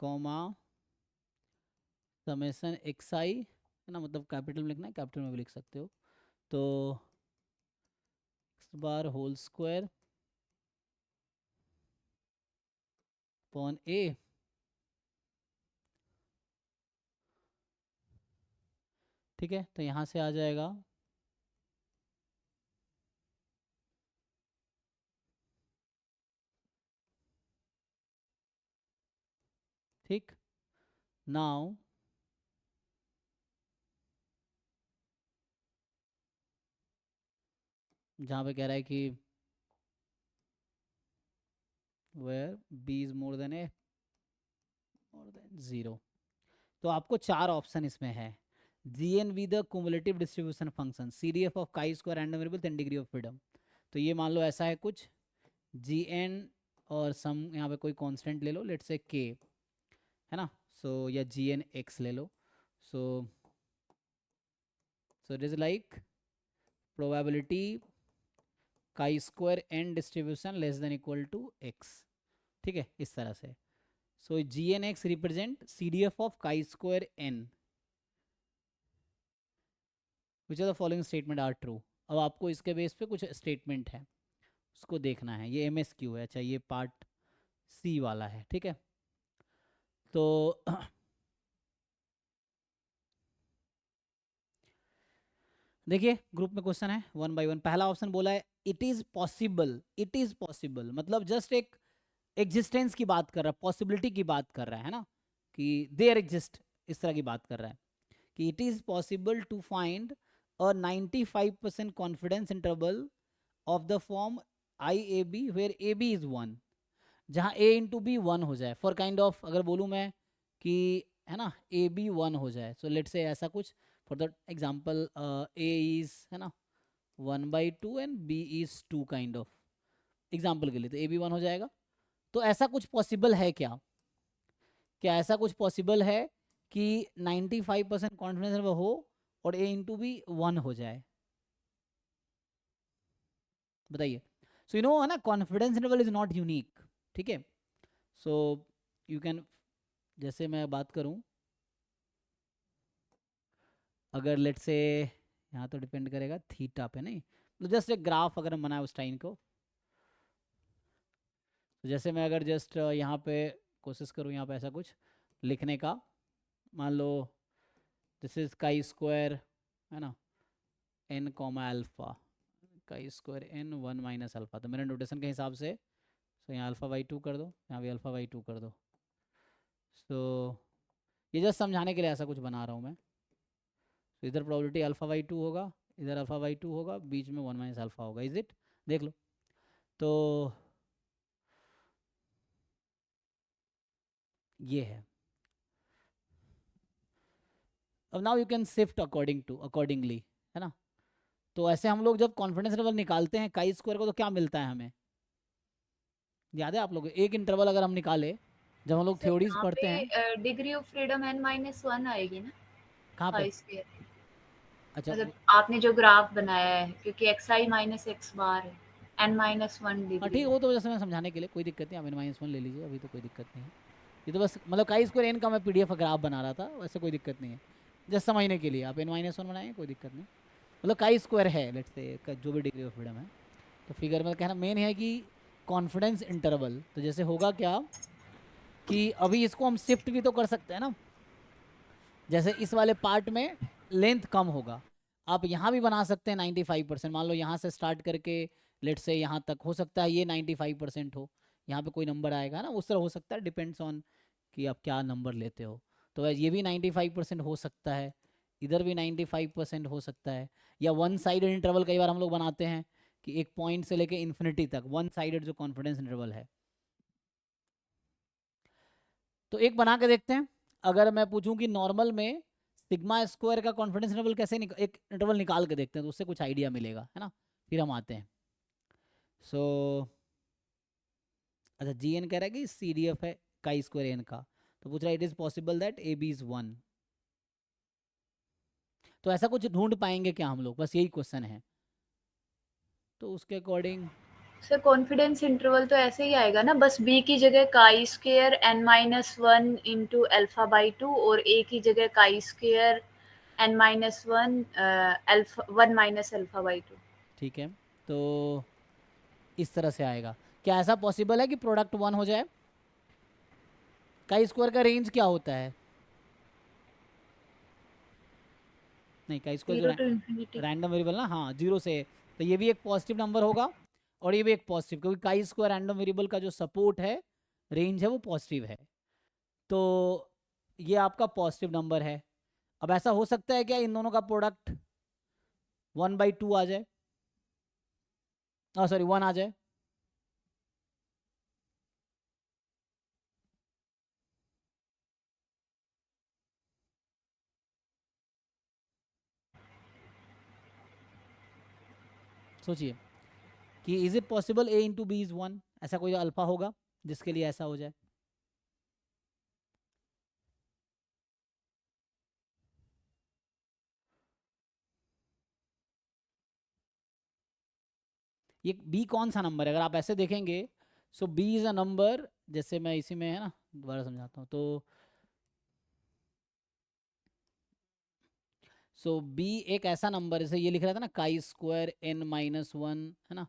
comma summation xi, है ना, मतलब कैपिटल में लिखना है, कैपिटल में भी लिख सकते हो। तो x bar whole square upon A, ठीक है। तो यहाँ से आ जाएगा ठीक। नाउ जहाँ पे कह रहा है कि where B is more than A more than 0, तो आपको 4 ऑप्शन इसमें है। GN with the cumulative distribution function, CDF of chi square random variable 10 degree of freedom. तो ये मान लो ऐसा है कुछ, GN और सम यहाँ पे कोई कांस्टेंट ले लो, लेट्स से K, है ना। सो या GN X ले लो। So it is like probability chi square n distribution less than equal to x, ठीक है, इस तरह से। So GNX represent CDF of chi square n which are the following statement are true. अब आपको इसके बेस पे कुछ स्टेटमेंट है, उसको देखना है। ये MSQ है, अच्छा ये पार्ट C वाला है, ठीक है। तो देखिए ग्रुप में क्वेश्चन है 1 by 1। पहला ऑप्शन बोला है it is possible, it is possible मतलब जस्ट एक एग्जिस्टेंस की बात कर रहा है, पॉसिबिलिटी की बात कर रहा है ना, कि देयर एग्जिस्ट, इस तरह की बात कर रहा है कि it is possible to find a 95% confidence interval of the form IAB where AB is 1, जहाँ A इंटू B 1 हो जाए। फॉर काइंड ऑफ अगर बोलूँ मैं कि, है ना, AB 1 हो जाए, सो लेट्स से ऐसा कुछ, for the example A is, है ना, 1/2 and B is 2 kind of, example के लिए, तो AB 1 हो जाएगा। तो ऐसा कुछ पॉसिबल है क्या? क्या ऐसा कुछ पॉसिबल है कि 95% कॉन्फिडेंस इंटरवल हो और A इंटू B 1 हो जाए? बताइए। सो यू नो है ना, confidence interval is not unique, ठीक है। सो यू कैन, जैसे मैं बात करूं, अगर लेट से यहाँ तो डिपेंड करेगा थीटा पे, नहीं तो जस्ट एक ग्राफ अगर हम बनाए उस टाइम को, तो जैसे मैं अगर जस्ट यहाँ पे कोशिश करूँ यहाँ पे ऐसा कुछ लिखने का, मान लो दिस इज काई स्क्वायर है ना, N comma alpha, chi square N 1 minus alpha, तो मेरे नोटेशन के हिसाब से तो यहाँ अल्फा बाई 2 कर दो, यहाँ भी अल्फा बाई 2 कर दो। सो ये जस्ट समझाने के लिए ऐसा कुछ बना रहा हूँ मैं। तो इधर प्रोबेबिलिटी अल्फा बाई 2 होगा, इधर अल्फा बाई 2 होगा, बीच में 1 माइनस अल्फा होगा, इज इट, देख लो। तो ये है। अब now you can shift accordingly, है ना। तो ऐसे हम लोग जब कॉन्फिडेंस इंटरवल निकालते हैं काई स्क्वायर को, तो क्या मिलता है हमें, याद है आप लोग, एक इंटरवल अगर हम निकाले, जब हम लोग सर थ्योरीज यहाँ पढ़ते हैं, पे डिग्री ऑफ फ्रीडम n-1 आएगी ना, कहाँ पे, पाई स्क्वायर, अच्छा मतलब आपने जो ग्राफ बनाया है, क्योंकि xi माइनस x बार है, n-1 हाँ डिग्री ठीक है, वो तो जैसे मैं समझाने के लिए, कोई दिक्कत नहीं, आप n-1 ले लीजिए, अभी तो कोई दिक्कत नहीं है। ये तो बस मतलब काई स्क्वायर एन का मैं पीडीएफ ग्राफ बना रहा था, वैसे कोई दिक्कत नहीं है, जस्ट समझने के लिए आप n-1 बनाएंगे कोई दिक्कत नहीं। मतलब काई स्क्वायर है लेट्स से जो भी डिग्री ऑफ फ्रीडम है, तो फिगर में कहना मेन है कि कॉन्फिडेंस इंटरवल, तो जैसे होगा क्या कि अभी इसको हम शिफ्ट भी तो कर सकते हैं ना, जैसे इस वाले पार्ट में लेंथ कम होगा, आप यहाँ भी बना सकते हैं 95%, मान लो यहाँ से स्टार्ट करके लेट से यहाँ तक हो सकता है ये 95% हो, यहाँ पे कोई नंबर आएगा ना, उस तरह हो सकता है, डिपेंड्स ऑन कि आप क्या नंबर लेते हो। तो ये भी 95% हो सकता है, इधर भी 95% हो सकता है, या वन साइडेड इंटरवल कई बार हम लोग बनाते हैं कि एक पॉइंट से लेके इन्फिनिटी तक वन साइडेड जो कॉन्फिडेंस इंटरवल है। तो एक बना के देखते हैं, अगर मैं पूछूं कि नॉर्मल में सिग्मा स्क्वायर का कॉन्फिडेंस इंटरवल कैसे एक इंटरवल निकाल के देखते हैं, तो उससे कुछ आइडिया मिलेगा, है ना, फिर हम आते हैं। सो अच्छा, जी एन कह रहा है कि सी डी एफ है काई स्क्वायर एन का, तो पूछ रहा है it is possible that A B is 1, तो ऐसा कुछ ढूंढ पाएंगे क्या हम लोग, बस यही क्वेश्चन है। तो उसके अकॉर्डिंग सर कॉन्फिडेंस इंटरवल तो ऐसे ही आएगा ना, बस b की जगह काई square n-1 into alpha by 2 और a की जगह काई square n-1 alpha 1 minus alpha by 2। ठीक है, तो इस तरह से आएगा। क्या ऐसा पॉसिबल है कि प्रोडक्ट 1 हो जाए? काई स्क्वायर का रेंज क्या होता है? नहीं, काई स्क्वायर जो 0 टू इंफिनिटी। रैंडम वेरिएबल ना, हाँ 0 से, तो ये भी एक पॉजिटिव नंबर होगा और ये भी एक पॉजिटिव, क्योंकि काई स्क्वायर रैंडम वेरिएबल का जो सपोर्ट है, रेंज है, वो पॉजिटिव है, तो ये आपका पॉजिटिव नंबर है। अब ऐसा हो सकता है क्या इन दोनों का प्रोडक्ट 1/2 आ जाए, सॉरी 1 आ जाए? सोचिए कि is it possible a into B is 1, ऐसा कोई अल्फा होगा जिसके लिए ऐसा हो जाए? ये b कौन सा नंबर है, अगर आप ऐसे देखेंगे, सो b इज अ नंबर, जैसे मैं इसी में है ना दोबारा समझाता हूँ, तो सो b एक ऐसा नंबर, जैसे ये लिख रहा था ना काई स्क्वायर n-1, है ना,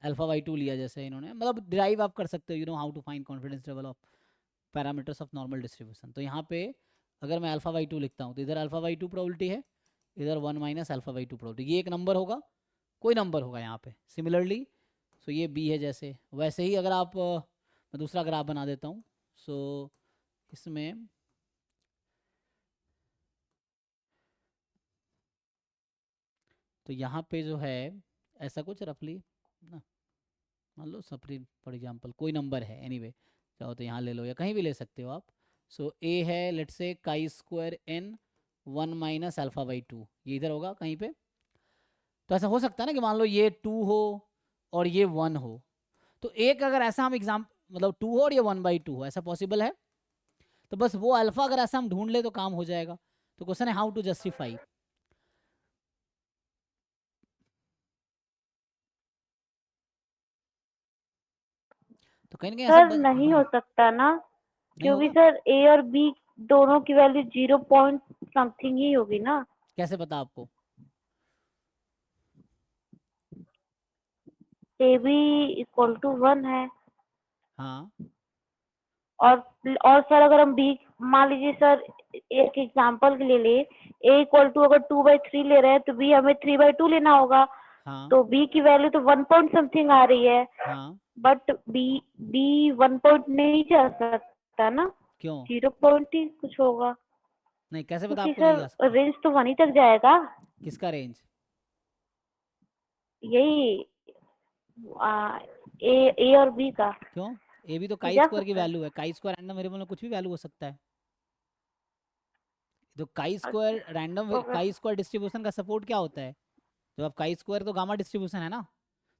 अल्फा बाई 2 लिया जैसे इन्होंने, मतलब डिराइव आप कर सकते हो, you know how to find confidence level of parameters of normal distribution. तो यहाँ पे अगर मैं अल्फा बाई 2 लिखता हूँ, तो इधर अल्फा बाई 2 प्रोबेबिलिटी है, इधर 1 माइनस अल्फा बाई 2 प्रोबेबिलिटी, ये एक नंबर होगा, कोई नंबर होगा यहाँ पे सिमिलरली। सो ये b है, जैसे वैसे ही अगर आप मैं दूसरा ग्राफ बना देता हूँ, सो इसमें तो यहाँ पे जो है ऐसा कुछ रफली ना, मान लो सप्री फॉर एग्जांपल कोई नंबर है, एनीवे चाहो तो यहाँ ले लो या कहीं भी ले सकते हो आप। सो a है लेट्स से काई square n 1 minus alpha by 2, ये इधर होगा कहीं पे। तो ऐसा हो सकता है ना कि मान लो ये 2 हो और ये 1 हो, तो एक अगर ऐसा हम एग्जाम मतलब 2 हो और ये 1/2 हो, ऐसा पॉसिबल है? तो बस वो अल्फा अगर ऐसा हम ढूंढ ले तो काम हो जाएगा। तो क्वेश्चन है हाउ टू जस्टिफाई। तो कहीं ना कहीं ऐसा सर नहीं हो सकता ना, नहीं क्योंकि होगा। सर ए और बी दोनों की वैल्यू 0 पॉइंट समथिंग ही होगी ना। कैसे पता आपको? ए बी इक्वल टू 1 है। हाँ और सर अगर हम बी, मान लीजिए सर एक एग्जांपल के लिए ले, ए इक्वल टू अगर 2/3 ले रहे हैं तो बी हमें 3/2 लेना होगा। हाँ तो बी की वैल्यू तो 1 पॉइंट समथिंग आ रही है, हाँ। बट बी बी 1 पॉइंट नहीं जा सकता ना, क्यों? 0 पॉइंट ही कुछ होगा। नहीं, कैसे पता क्योंकि आपको नहीं जा सर सकता? रेंज तो वहीं तक जाएगा। किसका रेंज? यही ए और बी का। क्यों? ए भी तो ये काई जा स्क्वायर की सकता है। वैल्यू है, काई स्क्वायर रैंडम वेरिएबल में कुछ भी वैल्यू हो सकता है। तो काई अच्छा, square random, okay. Chi square distribution का सपोर्ट क्या होता है? जब आप काई स्क्वायर तो गामा डिस्ट्रीब्यूशन है ना,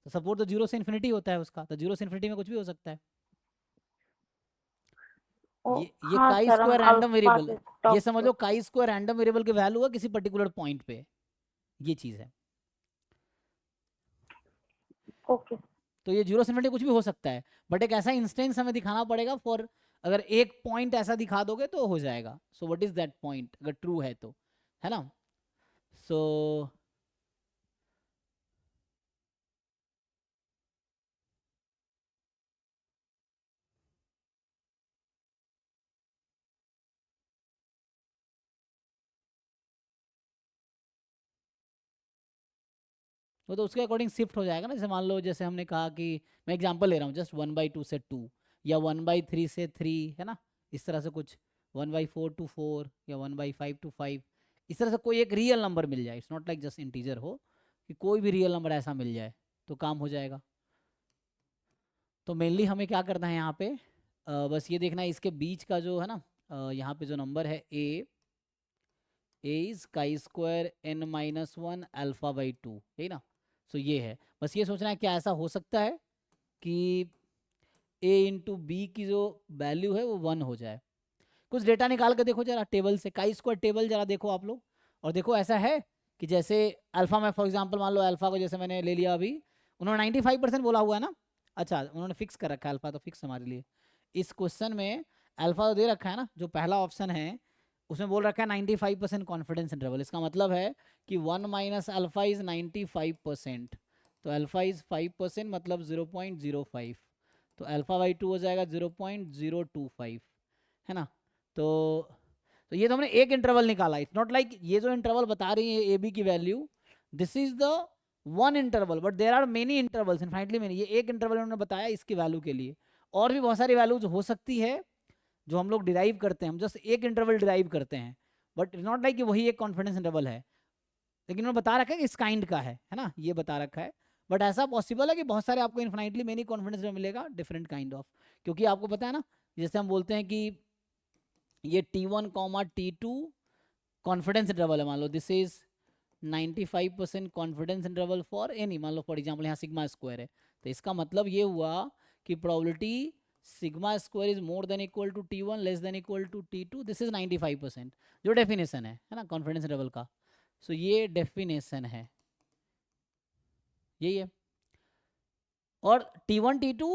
तो सपोर्ट तो 0 से इन्फिनिटी होता है उसका, तो 0 से इन्फिनिटी में कुछ भी हो सकता है। ये हाँ काई सर, हम स्क्वायर रैंडम अल्फा वेरिएबल के है। ये टर्म्स समझ में। लो काई स्क्वायर रैंडम वेरिएबल की वैल्यू है किसी पर्टिकुलर पॉइंट पे, ये चीज है। ओके। तो ये 0 से इन्फिनिटी कुछ भी हो सकता है, बट एक ऐसा इंस्टेंस हमें दिखाना पड़ेगा फॉर, अगर एक पॉइंट ऐसा दिखा दोगे तो हो जाएगा। So what is that point, अगर ट्रू है तो, है ना। सो वो तो उसके अकॉर्डिंग शिफ्ट हो जाएगा ना। जैसे मान लो, जैसे हमने कहा कि, मैं एग्जांपल ले रहा हूँ, जस्ट 1/2 से 2, या 1/3 से 3, है ना, इस तरह से कुछ, 1/4 to 4, या 1/5 to 5, इस तरह से कोई एक रियल नंबर मिल जाए। It's not like just integer हो, कि कोई भी रियल नंबर ऐसा मिल जाए तो काम हो जाएगा। तो मेनली हमें क्या करना है यहाँ पे, बस ये देखना है इसके बीच का जो है ना, यहाँ पे जो नंबर है ए इज काई स्क्वायर n-1 α/2, यही ना। सो ये है, बस ये सोचना है क्या ऐसा हो सकता है कि a इंटू बी की जो वैल्यू है वो 1 हो जाए। कुछ डेटा निकाल के देखो जरा टेबल से, काई स्क्वायर टेबल जरा देखो आप लोग, और देखो ऐसा है कि जैसे अल्फा में, फॉर एग्जांपल मान लो अल्फा को जैसे मैंने ले लिया अभी, उन्होंने 95% बोला हुआ है ना। अच्छा, उन्होंने फिक्स कर रखा है अल्फा, तो फिक्स हमारे लिए इस क्वेश्चन में अल्फा तो दे रखा है ना, जो पहला ऑप्शन है उसमें बोल रखा है 95% कॉन्फिडेंस इंटरवल। इसका मतलब है कि 1 माइनस अल्फा इज 95%, तो अल्फा इज 5%, मतलब 0.05, तो अल्फा/2 हो जाएगा 0.025, है ना। तो ये तो हमने एक इंटरवल निकाला। इट्स नॉट लाइक ये जो इंटरवल बता रही है ए बी की value, this is the one interval, but there are many intervals, infinitely many. ये एक इंटरवल उन्होंने बताया इसकी वैल्यू के लिए, और भी बहुत सारी वैल्यूज हो सकती है जो हम लोग डिराइव करते हैं। हम जस्ट एक इंटरवल डिराइव करते हैं, बट इट्स नॉट लाइक कि वही एक कॉन्फिडेंस इंटरवल है। लेकिन उन्होंने बता रखा है कि इस काइंड का है ना, ये बता रखा है। बट ऐसा पॉसिबल है कि बहुत सारे आपको इन्फिनाइटली मेनी कॉन्फिडेंस में मिलेगा, डिफरेंट काइंड ऑफ, क्योंकि आपको पता है ना, जैसे हम बोलते हैं कि ये T1, T2 कॉन्फिडेंस इंटरवल है। मान लो this is 95% confidence interval for any, मान लो फॉर एग्जांपल यहाँ सिग्मा स्क्वायर है, तो इसका मतलब ये हुआ कि probability sigma square is more than equal to T1 less than equal to T2, this is 95%, जो डेफिनेशन है ना कॉन्फिडेंस इंटरवल का। सो ये डेफिनेशन है, यही है। और T1 T2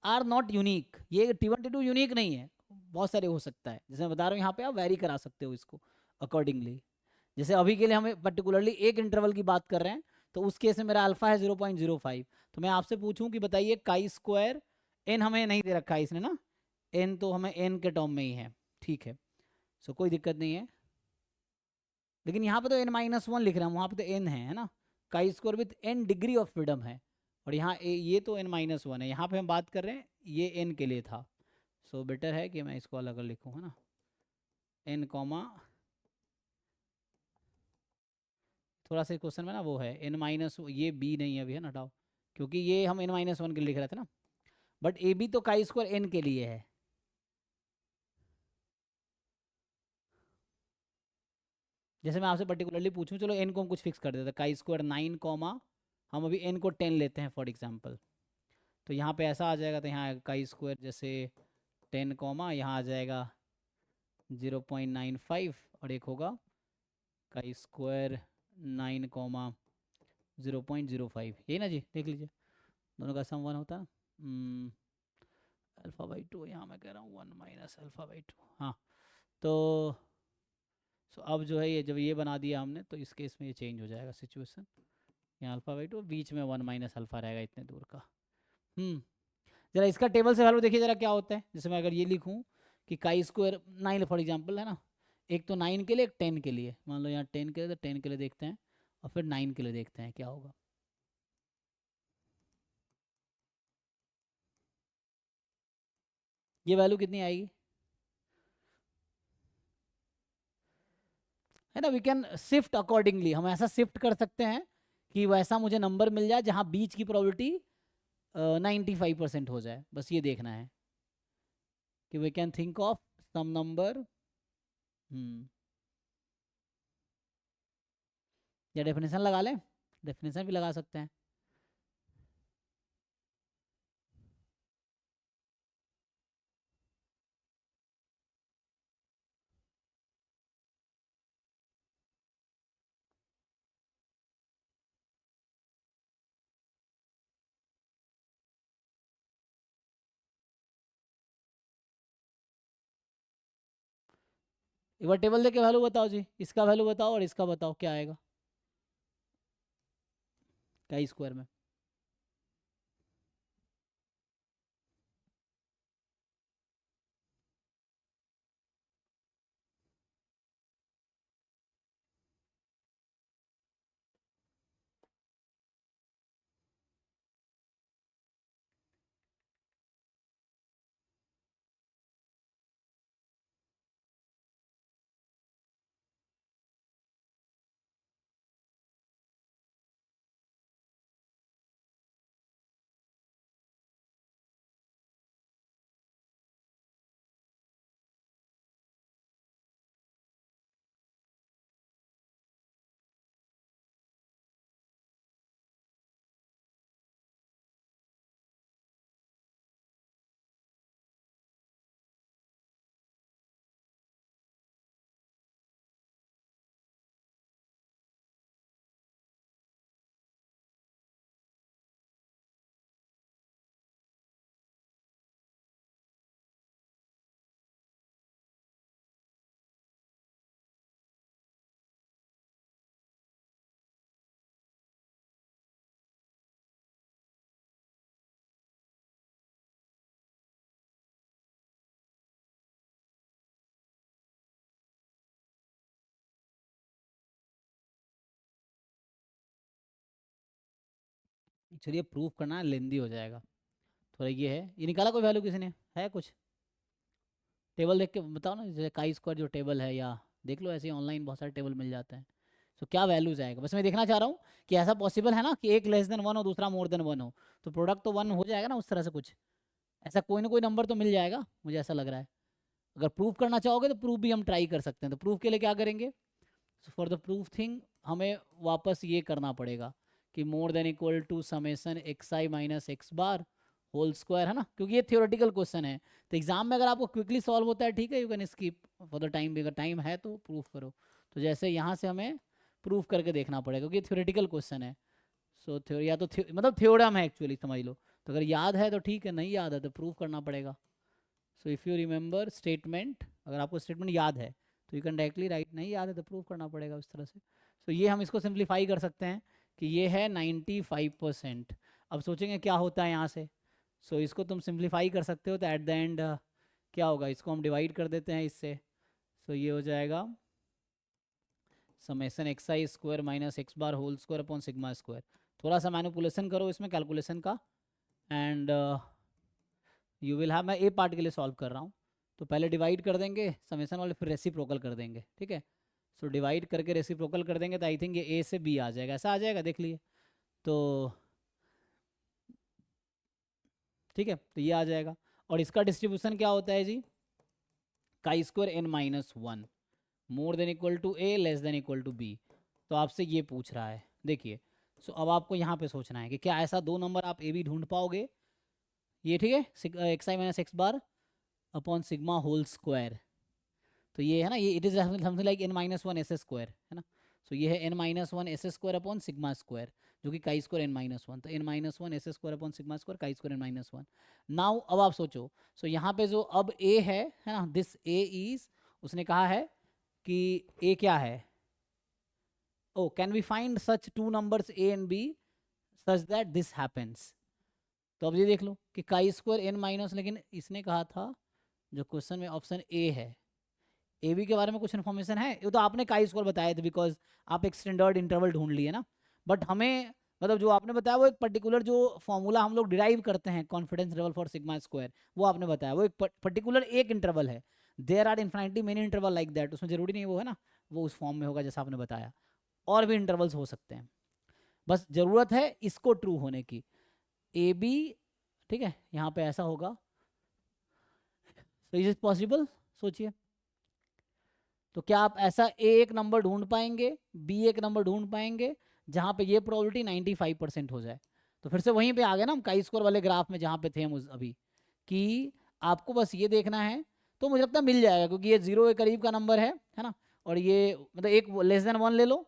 are not unique, ये T1 T2 यूनिक नहीं है, बहुत सारे हो सकता है। जैसे मैं बता रहा हूँ यहाँ पे आप वेरी करा सकते हो इसको अकॉर्डिंगली। जैसे अभी के लिए हमें पर्टिकुलरली एक इंटरवल की बात कर रहे हैं, तो उस केस में मेरा अल्फा है 0.05, तो मैं आपसे पूछूं कि बताइए काई स्क्वायर, एन हमें नहीं दे रखा है इसने ना, एन तो हमें एन के टर्म में ही है, ठीक है। सो कोई दिक्कत नहीं है, लेकिन यहाँ पे तो n-1 लिख रहा हूँ, वहाँ पे तो n है ना। Chi square with n degree of freedom है, और यहाँ ये तो n-1 है, यहाँ पे हम बात कर रहे हैं ये n के लिए था। सो बेटर है कि मैं इसको अलग अलग लिखूँ, है ना, n कॉमा, थोड़ा सा क्वेश्चन में ना वो है n-, ये b नहीं है अभी, है ना, हटाओ, क्योंकि ये हम n-1 के लिए लिख रहे थे ना, बट ए बी तो काई स्क्वायर n के लिए है। जैसे मैं आपसे पर्टिकुलरली पूछूं, चलो n को हम कुछ फिक्स कर देते हैं, काई स्क्वायर 9 कॉमा, हम अभी n को 10 लेते हैं फॉर एग्जांपल, तो यहाँ पे ऐसा आ जाएगा, तो यहाँ काई स्क्वायर जैसे 10 कॉमा, यहाँ आ जाएगा 0.95, और एक होगा काई स्क्वायर 9 कॉमा 0.05, यही ना जी, देख लीजिए दोनों का सम 1 होता है। अल्फा बाई 2, यहाँ मैं कह रहा हूँ 1 माइनस अल्फा बाई 2। हाँ, तो अब जो है ये जब ये बना दिया हमने तो इस केस में ये चेंज हो जाएगा सिचुएशन। यहाँ अल्फा बाई 2, बीच में 1 माइनस अल्फा रहेगा इतने दूर का। जरा इसका टेबल से वैल्यू देखिए जरा क्या होता है। जैसे मैं अगर ये लिखूँ कि काई स्क्वायर 9 फॉर एग्जाम्पल है ना, एक तो 9 के लिए एक 10 के लिए, मान लो यहाँ 10 के लिए, तो 10 के लिए देखते हैं और फिर 9 के लिए देखते हैं क्या होगा। ये वैल्यू कितनी आएगी, है ना। वी कैन शिफ्ट अकॉर्डिंगली, हम ऐसा शिफ्ट कर सकते हैं कि वैसा मुझे नंबर मिल जाए जहाँ बीच की प्रोबेबिलिटी 95% हो जाए। बस ये देखना है कि we can think of some number. या डेफिनेशन लगा लें, डेफिनेशन भी लगा सकते हैं। एक बार टेबल देके वैल्यू बताओ जी, इसका वैल्यू बताओ और इसका बताओ क्या आएगा काई स्क्वायर में। चलिए प्रूफ करना लेंदी हो जाएगा थोड़ा। ये है, ये निकाला कोई वैल्यू किसी ने, है कुछ टेबल देख के बताओ ना, जैसे काई स्क्वायर जो टेबल है, या देख लो ऐसे ऑनलाइन बहुत सारे टेबल मिल जाते हैं। तो क्या वैल्यूज आएगा, बस मैं देखना चाह रहा हूँ कि ऐसा पॉसिबल है ना कि एक लेस देन 1 हो दूसरा मोर देन 1 हो, तो प्रोडक्ट तो 1 हो जाएगा ना उस तरह से। कुछ ऐसा कोई ना कोई नंबर तो मिल जाएगा, मुझे ऐसा लग रहा है। अगर प्रूफ करना चाहोगे तो प्रूफ भी हम ट्राई कर सकते हैं। तो प्रूफ के लिए क्या करेंगे, फॉर द प्रूफ थिंग हमें वापस ये करना पड़ेगा कि more than equal to summation X I minus X bar whole square, है ना, क्योंकि ये थियोरेटिकल क्वेश्चन है। तो एग्जाम में अगर आपको क्विकली सॉल्व होता है ठीक है, you can skip for the time, अगर टाइम है तो प्रूफ करो। तो जैसे यहाँ से हमें प्रूफ करके देखना पड़ेगा क्योंकि ये थियोरेटिकल क्वेश्चन है। सो थ्योरी या तो मतलब थ्योरम है एक्चुअली, समझ लो। तो अगर याद है तो ठीक है, नहीं याद है तो प्रूफ करना पड़ेगा। सो इफ़ यू रिमेंबर स्टेटमेंट, अगर आपको स्टेटमेंट याद है तो यू कैन डायरेक्टली राइट, नहीं याद है तो प्रूव करना पड़ेगा उस तरह से। सो ये हम इसको सिंप्लीफाई कर सकते हैं कि ये है 95%। अब सोचेंगे क्या होता है यहाँ से। सो इसको तुम सिंप्लीफाई कर सकते हो तो एट द एंड क्या होगा, इसको हम डिवाइड कर देते हैं इससे। सो ये हो जाएगा summation X I square minus X bar whole square upon sigma square. थोड़ा सा मैनिपुलेशन करो इसमें कैलकुलेशन का, एंड यू विल हैव, मैं ए पार्ट के लिए सॉल्व कर रहा हूँ। तो पहले डिवाइड कर देंगे समेसन वाले, फिर रेसिप्रोकल कर देंगे, ठीक है। सो डिवाइड करके रेसिप्रोकल कर देंगे तो आई थिंक ये ए से बी आ जाएगा, ऐसा आ जाएगा, देख लिए तो ठीक है। तो ये आ जाएगा, और इसका डिस्ट्रीब्यूशन क्या होता है जी, chi square N minus 1 more than equal to A less than equal to B. तो आपसे ये पूछ रहा है, देखिए। सो अब आपको यहाँ पे सोचना है कि क्या ऐसा दो नंबर आप ए बी ढूंढ पाओगे, ये ठीक है, X I minus X bar upon sigma whole square. तो ये है ना, ये it is something like N minus 1 S square, है ना। सो ये है n-1 S square upon sigma square, जो कि काई स्क्वायर n-1, तो n-1 S square upon sigma square chi square n-1। Now अब आप सोचो, सो यहाँ पे जो अब a है ना, दिस a इज, उसने कहा है कि a क्या है, oh can we find such two numbers a and b such that this happens. तो अब ये देख लो कि काई स्क्वायर n-, लेकिन इसने कहा था जो क्वेश्चन में ऑप्शन ए है, ए बी के बारे में कुछ इन्फॉर्मेशन है, ये तो आपने काई स्क्वायर बताया था बिकॉज आप एक स्टैंडर्ड इंटरवल ढूंढ लिए ना, बट हमें मतलब जो आपने बताया वो एक पर्टिकुलर जो फॉर्मूला हम लोग डिराइव करते हैं confidence interval for sigma square, वो आपने बताया, वो एक पर्टिकुलर एक इंटरवल है, there are infinity many interval like that, उसमें जरूरी नहीं वो है ना वो उस फॉर्म में होगा जैसा आपने बताया, और भी इंटरवल्स हो सकते हैं, बस जरूरत है इसको ट्रू होने की, ए बी, ठीक है, यहाँ पे ऐसा होगा, सो इज इट पॉसिबल, सोचिए, तो क्या आप ऐसा ए एक नंबर ढूंढ पाएंगे, बी एक नंबर ढूंढ पाएंगे जहां पे ये प्रोबेबिलिटी 95% हो जाए। तो फिर से वहीं पे आ गए ना हम काई स्क्वायर वाले ग्राफ में जहां पे थे हम अभी, कि आपको बस ये देखना है, तो मुझे लगता है मिल जाएगा, क्योंकि ये 0 के करीब का नंबर है ना, और ये मतलब एक लेस देन 1 ले लो,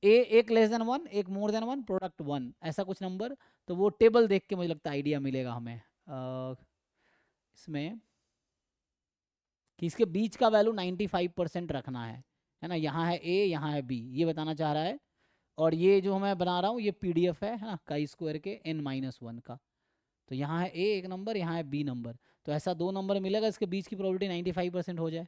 एक लेस देन 1, एक मोर देन 1, प्रोडक्ट 1, ऐसा कुछ नंबर, तो वो टेबल देख के मुझे लगता है आइडिया मिलेगा हमें इसमें कि इसके बीच का वैल्यू 95% रखना है ना, यहाँ है ए यहाँ है बी, ये बताना चाह रहा है, और ये जो मैं बना रहा हूँ ये पीडीएफ है ना काई स्क्वायर के n-1 का, तो यहाँ है ए एक नंबर, यहाँ है बी नंबर, तो ऐसा दो नंबर मिलेगा इसके बीच की प्रोबेबिलिटी 95% हो जाए,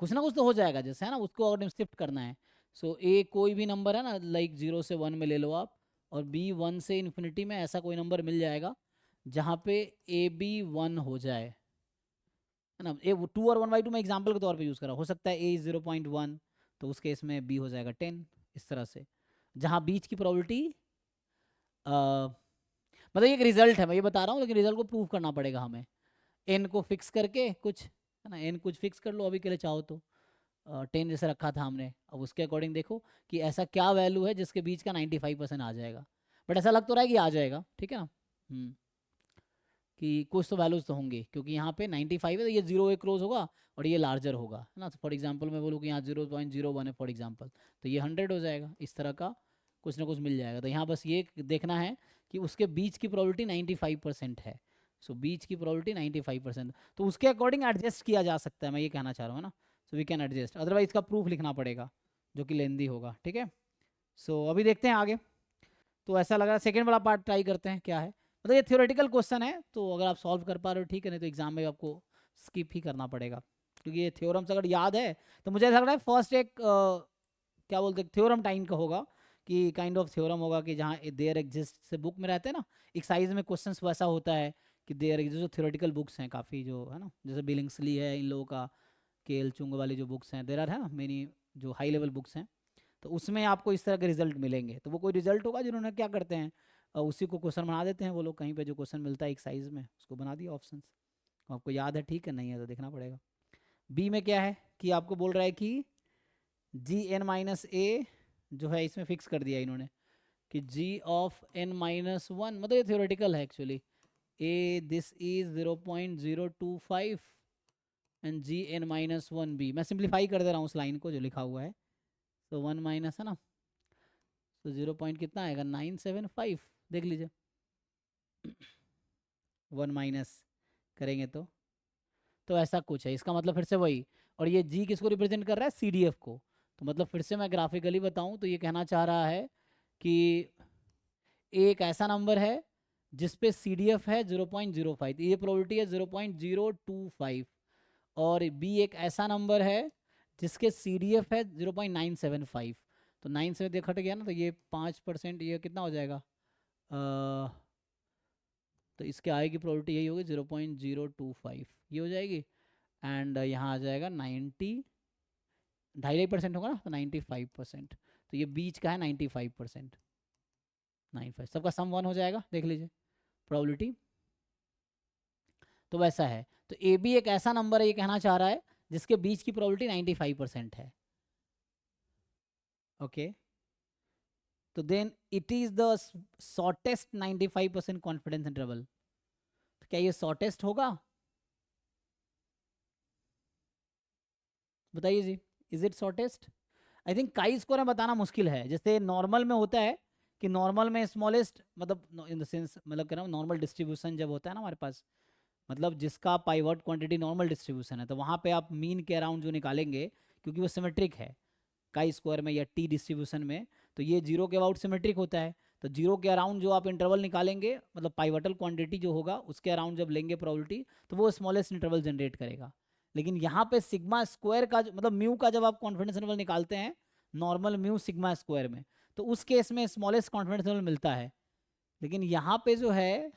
कुछ ना कुछ तो हो जाएगा, जैसे है ना उसको अगर शिफ्ट करना है, सो ए कोई भी नंबर है ना, लाइक 0 से 1 में ले लो आप, और बी 1 से इन्फिनिटी में, ऐसा कोई नंबर मिल जाएगा जहाँ पे ए बी 1 हो जाए, है ना, ए 2 और 1/2 में एग्जाम्पल के तौर पे यूज़ करा, हो सकता है ए 0.1, तो उस केस में बी हो जाएगा 10, इस तरह से, जहाँ बीच की प्रोबेबिलिटी मतलब ये एक रिजल्ट है मैं ये बता रहा हूँ, लेकिन रिजल्ट को प्रूव करना पड़ेगा हमें, एन को फिक्स करके कुछ, है ना, एन कुछ फिक्स कर लो अभी के लिए चाहो तो, 10 जैसे रखा था हमने, अब उसके अकॉर्डिंग देखो कि ऐसा क्या वैल्यू है जिसके बीच का 95% आ जाएगा, बट ऐसा लग तो रहा है कि आ जाएगा, ठीक है ना, कि कुछ तो वैल्यूज तो होंगे, क्योंकि यहाँ पे 95 है तो ये 0 एक क्लोज होगा और ये लार्जर होगा, है ना, फॉर एग्जांपल मैं बोलूँ कि यहाँ 0.01 है फॉर एग्जांपल, तो ये 100 हो जाएगा, इस तरह का कुछ ना कुछ मिल जाएगा, तो यहाँ बस ये देखना है कि उसके बीच की प्रोबेबिलिटी 95% है, सो बीच की प्रोबेबिलिटी 95%, तो उसके अकॉर्डिंग एडजस्ट किया जा सकता है, मैं ये कहना चाह रहा हूँ ना, so we can adjust, otherwise इसका प्रूफ लिखना पड़ेगा जो कि लेंदी होगा, ठीक है। सो अभी देखते हैं आगे, तो ऐसा लग रहा है सेकेंड वाला पार्ट ट्राई करते हैं क्या है, मतलब ये थ्योरेटिकल क्वेश्चन है, तो अगर आप सॉल्व कर पा रहे हो ठीक है, नहीं तो एग्जाम में आपको स्किप ही करना पड़ेगा, क्योंकि ये थ्योरम्स अगर याद है तो मुझे ऐसा लग रहा है फर्स्ट एक क्या बोलते हैं थ्योरम टाइम का होगा, कि काइंड ऑफ थ्योरम होगा कि जहाँ देयर एग्जिस्ट से बुक में रहते हैं ना, एक साइज में क्वेश्चंस वैसा होता है कि देयर एग्जिस्ट, जो थ्योरेटिकल बुक्स हैं काफ़ी जो है ना, जैसे बिलिंग्सली है इन लोगों का, के एल चुंग वाली जो बुक्स हैं, देयर आर है ना मेनी जो हाई लेवल बुक्स हैं, तो उसमें आपको इस तरह के रिजल्ट मिलेंगे, तो वो कोई रिजल्ट होगा जिन्होंने क्या करते हैं उसी को क्वेश्चन बना देते हैं वो लोग, कहीं पे जो क्वेश्चन मिलता है एक साइज में उसको बना दिया ऑप्शंस, आपको याद है ठीक है, नहीं है तो देखना पड़ेगा। बी में क्या है कि आपको बोल रहा है कि gn-a जो है इसमें फिक्स कर दिया इन्होंने कि g ऑफ n-1, मतलब ये थ्योरेटिकल है actually, a this is 0.025 and gn-1b, मैं सिंप्लीफाई कर दे रहा हूँ उस लाइन को जो लिखा हुआ है, तो 1 माइनस है ना, तो 0 पॉइंट कितना आएगा 975, देख लीजिए 1 माइनस करेंगे तो ऐसा कुछ है, इसका मतलब फिर से वही, और ये जी किसको रिप्रेजेंट कर रहा है CDF को, तो मतलब फिर से मैं ग्राफिकली बताऊं तो ये कहना चाह रहा है कि एक ऐसा नंबर है जिसपे CDF है 0.05, ये प्रोबेबिलिटी है 0.025, और बी एक ऐसा नंबर है जिसके CDF है 0.975, तो 9 से देखा गया ना, तो ये 5%, ये कितना हो जाएगा तो इसके आए की प्रोबेबिलिटी यही होगी 0.025, ये हो जाएगी, एंड यहाँ आ जाएगा 2.5% होगा ना, तो 95%, तो ये बीच का है 95%, 95 सबका सम 1 हो जाएगा, देख लीजिए प्रोबेबिलिटी, तो वैसा है, तो ए बी एक ऐसा नंबर है ये कहना चाह रहा है जिसके बीच की प्रोबेबिलिटी 95% है, ओके, तो then it is the shortest 95% confidence interval, तो क्या ये शॉर्टेस्ट होगा, बताइए जी, is it shortest? I think chi square में बताना मुश्किल है। जैसे नॉर्मल में होता है कि नॉर्मल में स्मॉलेस्ट, मतलब इन द सेंस, मतलब कह रहा हूँ नॉर्मल डिस्ट्रीब्यूशन जब होता है ना हमारे पास, मतलब जिसका पाइवट क्वांटिटी नॉर्मल डिस्ट्रीब्यूशन है, तो वहाँ पे आप मीन के अराउंड जो निकालेंगे, क्योंकि वो सिमेट्रिक है काई स्क्वायर में या टी डिस्ट्रीब्यूशन में, तो ये जीरो के अबाउट सिमेट्रिक होता है। तो जीरो के अराउंड जो आप इंटरवल निकालेंगे, मतलब पाइवटल क्वांटिटी जो होगा उसके अराउंड जब लेंगे प्रोबेबिलिटी, तो वो स्मॉलेस्ट इंटरवल जनरेट करेगा। लेकिन यहाँ पे सिग्मा स्क्वायर का मतलब म्यू का जब आप कॉन्फिडेंस इंटरवल निकालते हैं नॉर्मल म्यू सिग्मा स्क्वायर में, तो उस केस में स्मॉलेस्ट कॉन्फिडेंस इंटरवल मिलता है। लेकिन यहाँ पे जो है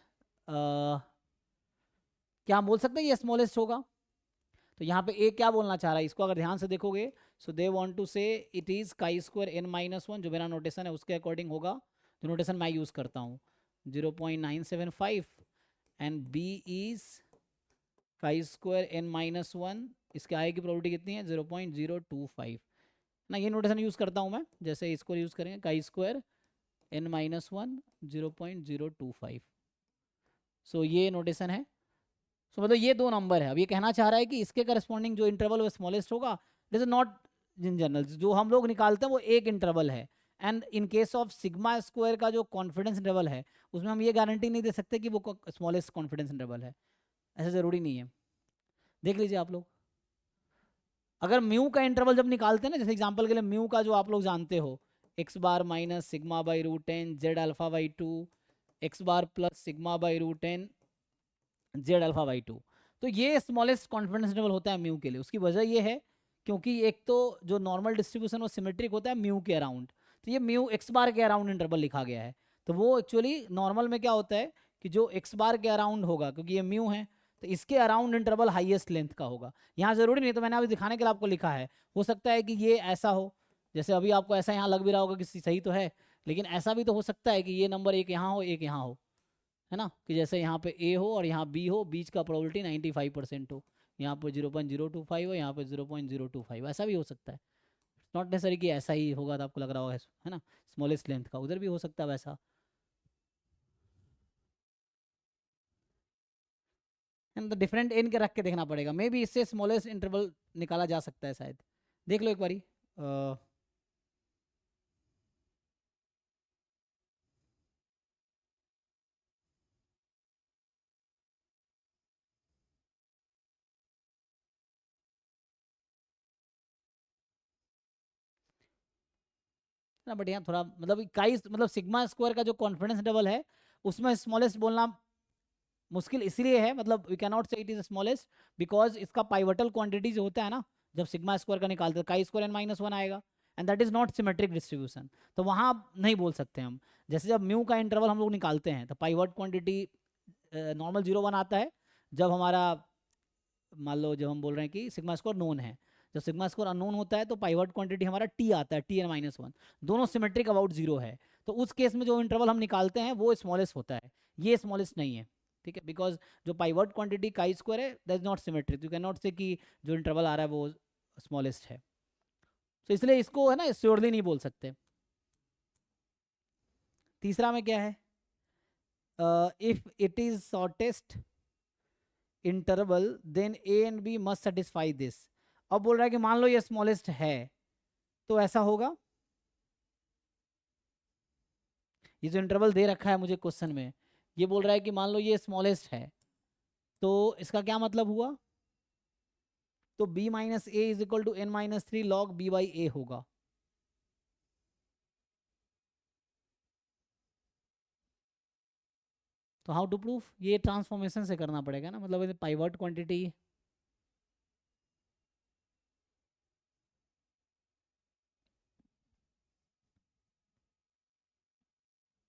क्या हम बोल सकते हैं ये स्मॉलेस्ट होगा? तो यहाँ पे ए क्या बोलना चाह रहा है, इसको अगर ध्यान से देखोगे, सो दे वांट टू से it is chi square n minus one, जो मेरा नोटेशन है उसके अकॉर्डिंग होगा, जो नोटेशन मैं यूज करता हूँ 0.975, and B is chi square n minus one, इसके आए की प्रोबेबिलिटी कितनी है 0.025 ना। ये नोटेशन यूज करता हूँ मैं, जैसे इसको यूज करेंगे काई स्क्वायर n माइनस वन 0.025। सो ये नोटेशन है। सो मतलब ये दो नंबर है। अब ये कहना चाह रहा है कि इसके करस्पॉन्डिंग जो इंटरवल वो स्मॉलेस्ट होगा। This is not in general, जो हम लोग निकालते हैं वो एक इंटरवल है, and in case of sigma square का जो कॉन्फिडेंस इंटरवल है उसमें हम ये गारंटी नहीं दे सकते कि वो स्मॉलेस्ट कॉन्फिडेंस इंटरवल है, ऐसा ज़रूरी नहीं है। देख लीजिए आप लोग, अगर म्यू का इंटरवल जब निकालते हैं ना, जैसे एग्जांपल के लिए म्यू का जो आप लोग जानते हो X bar minus sigma by root N Z alpha by two, X bar plus sigma by root N Z alpha by two, तो ये स्मॉलेस्ट कॉन्फिडेंस इंटरवल होता है म्यू के लिए। उसकी वजह ये है क्योंकि एक तो जो नॉर्मल डिस्ट्रीब्यूशन वो सिमेट्रिक होता है म्यू के अराउंड, तो ये म्यू एक्स बार के अराउंड इंटरवल लिखा गया है। तो वो एक्चुअली नॉर्मल में क्या होता है कि जो एक्स बार के अराउंड होगा, क्योंकि ये म्यू है तो इसके अराउंड इंटरवल हाईएस्ट लेंथ का होगा। यहाँ जरूरी नहीं, तो मैंने अभी दिखाने के लिए आपको लिखा है, हो सकता है कि ये ऐसा हो, जैसे अभी आपको ऐसा यहाँ लग भी रहा होगा कि सही तो है, लेकिन ऐसा भी तो हो सकता है कि ये नंबर एक यहाँ हो एक यहाँ हो, है ना, कि जैसे यहाँ पे ए हो और यहाँ बी हो, बीच का प्रोबेबिलिटी 95% हो, यहाँ पर 0.025 हो, यहाँ पे 0.025, ऐसा भी हो सकता है। नॉट नेसेसरी कि ऐसा ही होगा तो आपको लग रहा होगा, है ना, स्मॉलेस्ट लेंथ का, उधर भी हो सकता है वैसा। एंड डिफरेंट एन के रख के देखना पड़ेगा, मे बी इससे स्मॉलेस्ट इंटरवल निकाला जा सकता है शायद। देख लो एक बारी। ना बट यहाँ थोड़ा मतलब इकाई, मतलब सिग्मा स्क्वायर का जो कॉन्फिडेंस इंटरवल है उसमें स्मॉलेस्ट बोलना मुश्किल इसलिए है, मतलब वी कैन नॉट से इट इज स्मॉलेस्ट बिकॉज इसका पाइवटल क्वांटिटी जो होता है ना, जब सिग्मा स्क्वायर का निकालते हैं chi square N minus one आएगा, and that is not symmetric distribution, तो वहाँ नहीं बोल सकते हम। जैसे जब म्यू का इंटरवल हम लोग निकालते हैं तो पाइवट क्वांटिटी नॉर्मल 0 1 आता है, जब हमारा मान लो जब हम बोल रहे हैं कि सिग्मा स्क्वायर नोन है, जब सिग्मा स्क्वायर अननोन होता है तो पाइवट क्वांटिटी हमारा टी आता है, टी एन माइनस वन, दोनों सिमेट्रिक अबाउट 0 है, तो उस केस में जो इंटरवल हम निकालते हैं वो स्मॉलेस्ट होता है, ये स्मॉलेस्ट नहीं है, ठीक है, बिकॉज जो पाइवट क्वांटिटी काई स्क्वायर है that is not symmetric, you can not से कि जो इंटरवल आ रहा है वो स्मॉलेस्ट है, तो इसलिए इसको है ना श्योरली नहीं बोल सकते। तीसरा में क्या है, if it is shortest interval then A and B must satisfy this. अब बोल रहा है कि मान लो ये स्मॉलेस्ट है तो ऐसा होगा, ये जो इंटरवल दे रखा है मुझे क्वेश्चन में, ये बोल रहा है कि मान लो ये स्मॉलेस्ट है, तो इसका क्या मतलब हुआ, तो b minus A is equal to N minus three log B by A होगा। तो हाउ टू प्रूफ, ये ट्रांसफॉर्मेशन से करना पड़ेगा ना, मतलब पाइवट क्वांटिटी,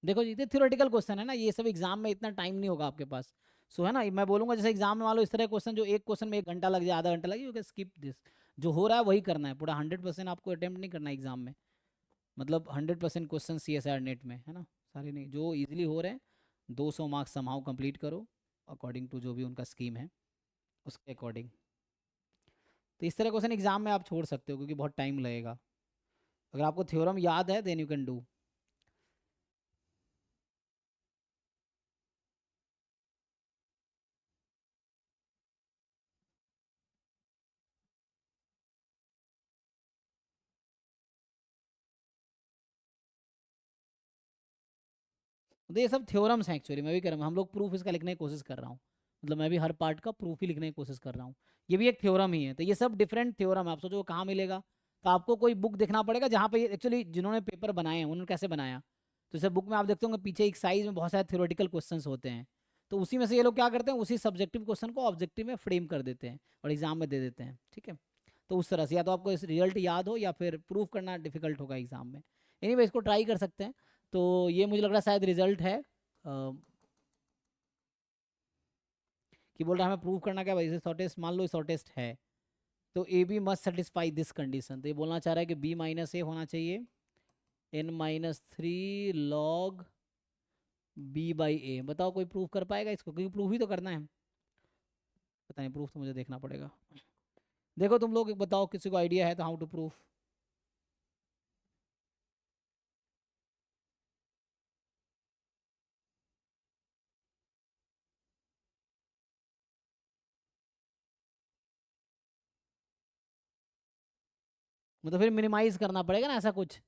देखो जी, ये थ्योरेटिकल क्वेश्चन है ना, ये सब एग्जाम में इतना टाइम नहीं होगा आपके पास। सो है ना, मैं बोलूंगा जैसे एग्जाम में मान लो इस तरह क्वेश्चन जो एक क्वेश्चन में 1 घंटा लग जाए, आधा घंटा लगे, यू कैन स्किप दिस, जो हो रहा है वही करना है, पूरा 100% आपको अटेम्प्ट नहीं करना है एग्जाम में, मतलब 100% क्वेश्चन CSIR नेट में, है ना, सारे नहीं, जो इजीली हो रहे हैं 200 मार्क्स समहाउ कंप्लीट करो अकॉर्डिंग टू जो भी उनका स्कीम है उसके अकॉर्डिंग। तो इस तरह क्वेश्चन एग्जाम में आप छोड़ सकते हो क्योंकि बहुत टाइम लगेगा, अगर आपको थ्योरम याद है देन यू कैन डू। तो ये सब थ्योरम्स हैं एक्चुअली, मैं भी कर रहा हूँ, हम लोग प्रूफ इसका लिखने की कोशिश कर रहा हूँ, मतलब मैं भी हर पार्ट का प्रूफ ही लिखने की कोशिश कर रहा हूँ। ये भी एक थ्योरम ही है, तो ये सब डिफरेंट थ्योरम है। आप सोचो कहाँ मिलेगा, तो आपको कोई बुक देखना पड़ेगा जहाँ पे एक्चुअली जिन्होंने पेपर बनाए हैं उन्होंने कैसे बनाया। तो जैसे बुक में आप देखते होंगे पीछे एक साइज में बहुत सारे थ्योरेटिकल क्वेश्चंस होते हैं, तो उसी में से ये लोग क्या करते हैं, उसी सब्जेक्टिव क्वेश्चन को ऑब्जेक्टिव में फ्रेम कर देते हैं और एग्जाम में दे देते हैं। ठीक है, तो उस तरह से या तो आपको इस रिजल्ट याद हो या फिर प्रूफ करना डिफिकल्ट होगा एग्जाम में। एनीवे इसको ट्राई कर सकते हैं। तो ये मुझे लग रहा है शायद रिजल्ट है, कि बोल रहा है हमें प्रूव करना क्या भाई, शॉर्टेस्ट मान लो शॉर्टेस्ट है, तो A B must satisfy this condition. तो ये बोलना चाह रहा है कि बी माइनस ए होना चाहिए n-3 log b बाई ए। बताओ कोई प्रूफ कर पाएगा इसको, क्योंकि प्रूफ ही तो करना है। पता नहीं, प्रूफ तो मुझे देखना पड़ेगा। देखो तुम लोग बताओ, किसी को आइडिया है तो हाउ टू प्रूफ। मतलब फिर मिनिमाइज करना पड़ेगा ना ऐसा कुछ,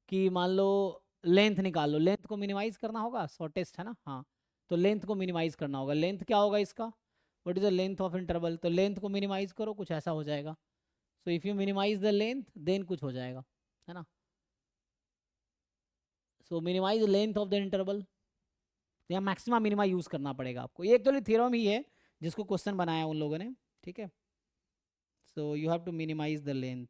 कि मान लो लेंथ निकाल लो, लेंथ को मिनिमाइज करना होगा, शॉर्टेस्ट है ना, हाँ, तो लेंथ को मिनिमाइज करना होगा। लेंथ क्या होगा इसका, what is the length of interval, तो लेंथ को मिनिमाइज करो, कुछ ऐसा हो जाएगा। So if you minimize the length then कुछ हो जाएगा, है ना। So minimize length of the interval, यहाँ मैक्सिमा मिनिमा यूज करना पड़ेगा आपको। ये एक्चुअली थ्योरम ही है जिसको क्वेश्चन बनाया उन लोगों ने। ठीक है, so you have to minimize the length.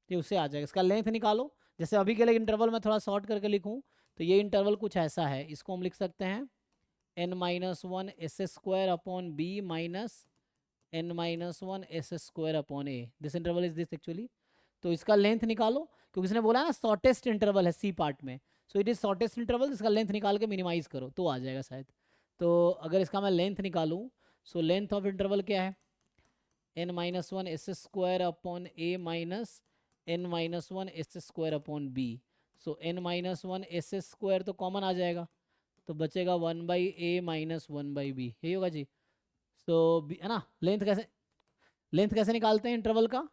ये उससे आ जाएगा, इसका लेंथ निकालो। जैसे अभी के लिए इंटरवल मैं थोड़ा शॉर्ट करके लिखूं, तो ये इंटरवल कुछ ऐसा है, इसको हम लिख सकते हैं n-1 s square upon b minus n-1 s square upon a। This interval is this actually. तो इसका लेंथ निकालो, क्योंकि इसने बोला ना शॉर्टेस्ट इंटरवल है सी पार्ट में, सो इट इज शॉर्टेस्ट इंटरवल, इसका लेंथ निकाल के मिनिमाइज करो तो आ जाएगा शायद। तो अगर इसका मैं लेंथ निकालूं, सो लेंथ ऑफ इंटरवल क्या है, n-1 s square upon a minus n-1 s square upon b। So n-1 s square तो कॉमन आ जाएगा, तो बचेगा 1/a माइनस 1/b, यही होगा जी। सो है ना, लेंथ कैसे निकालते हैं इंटरवल का,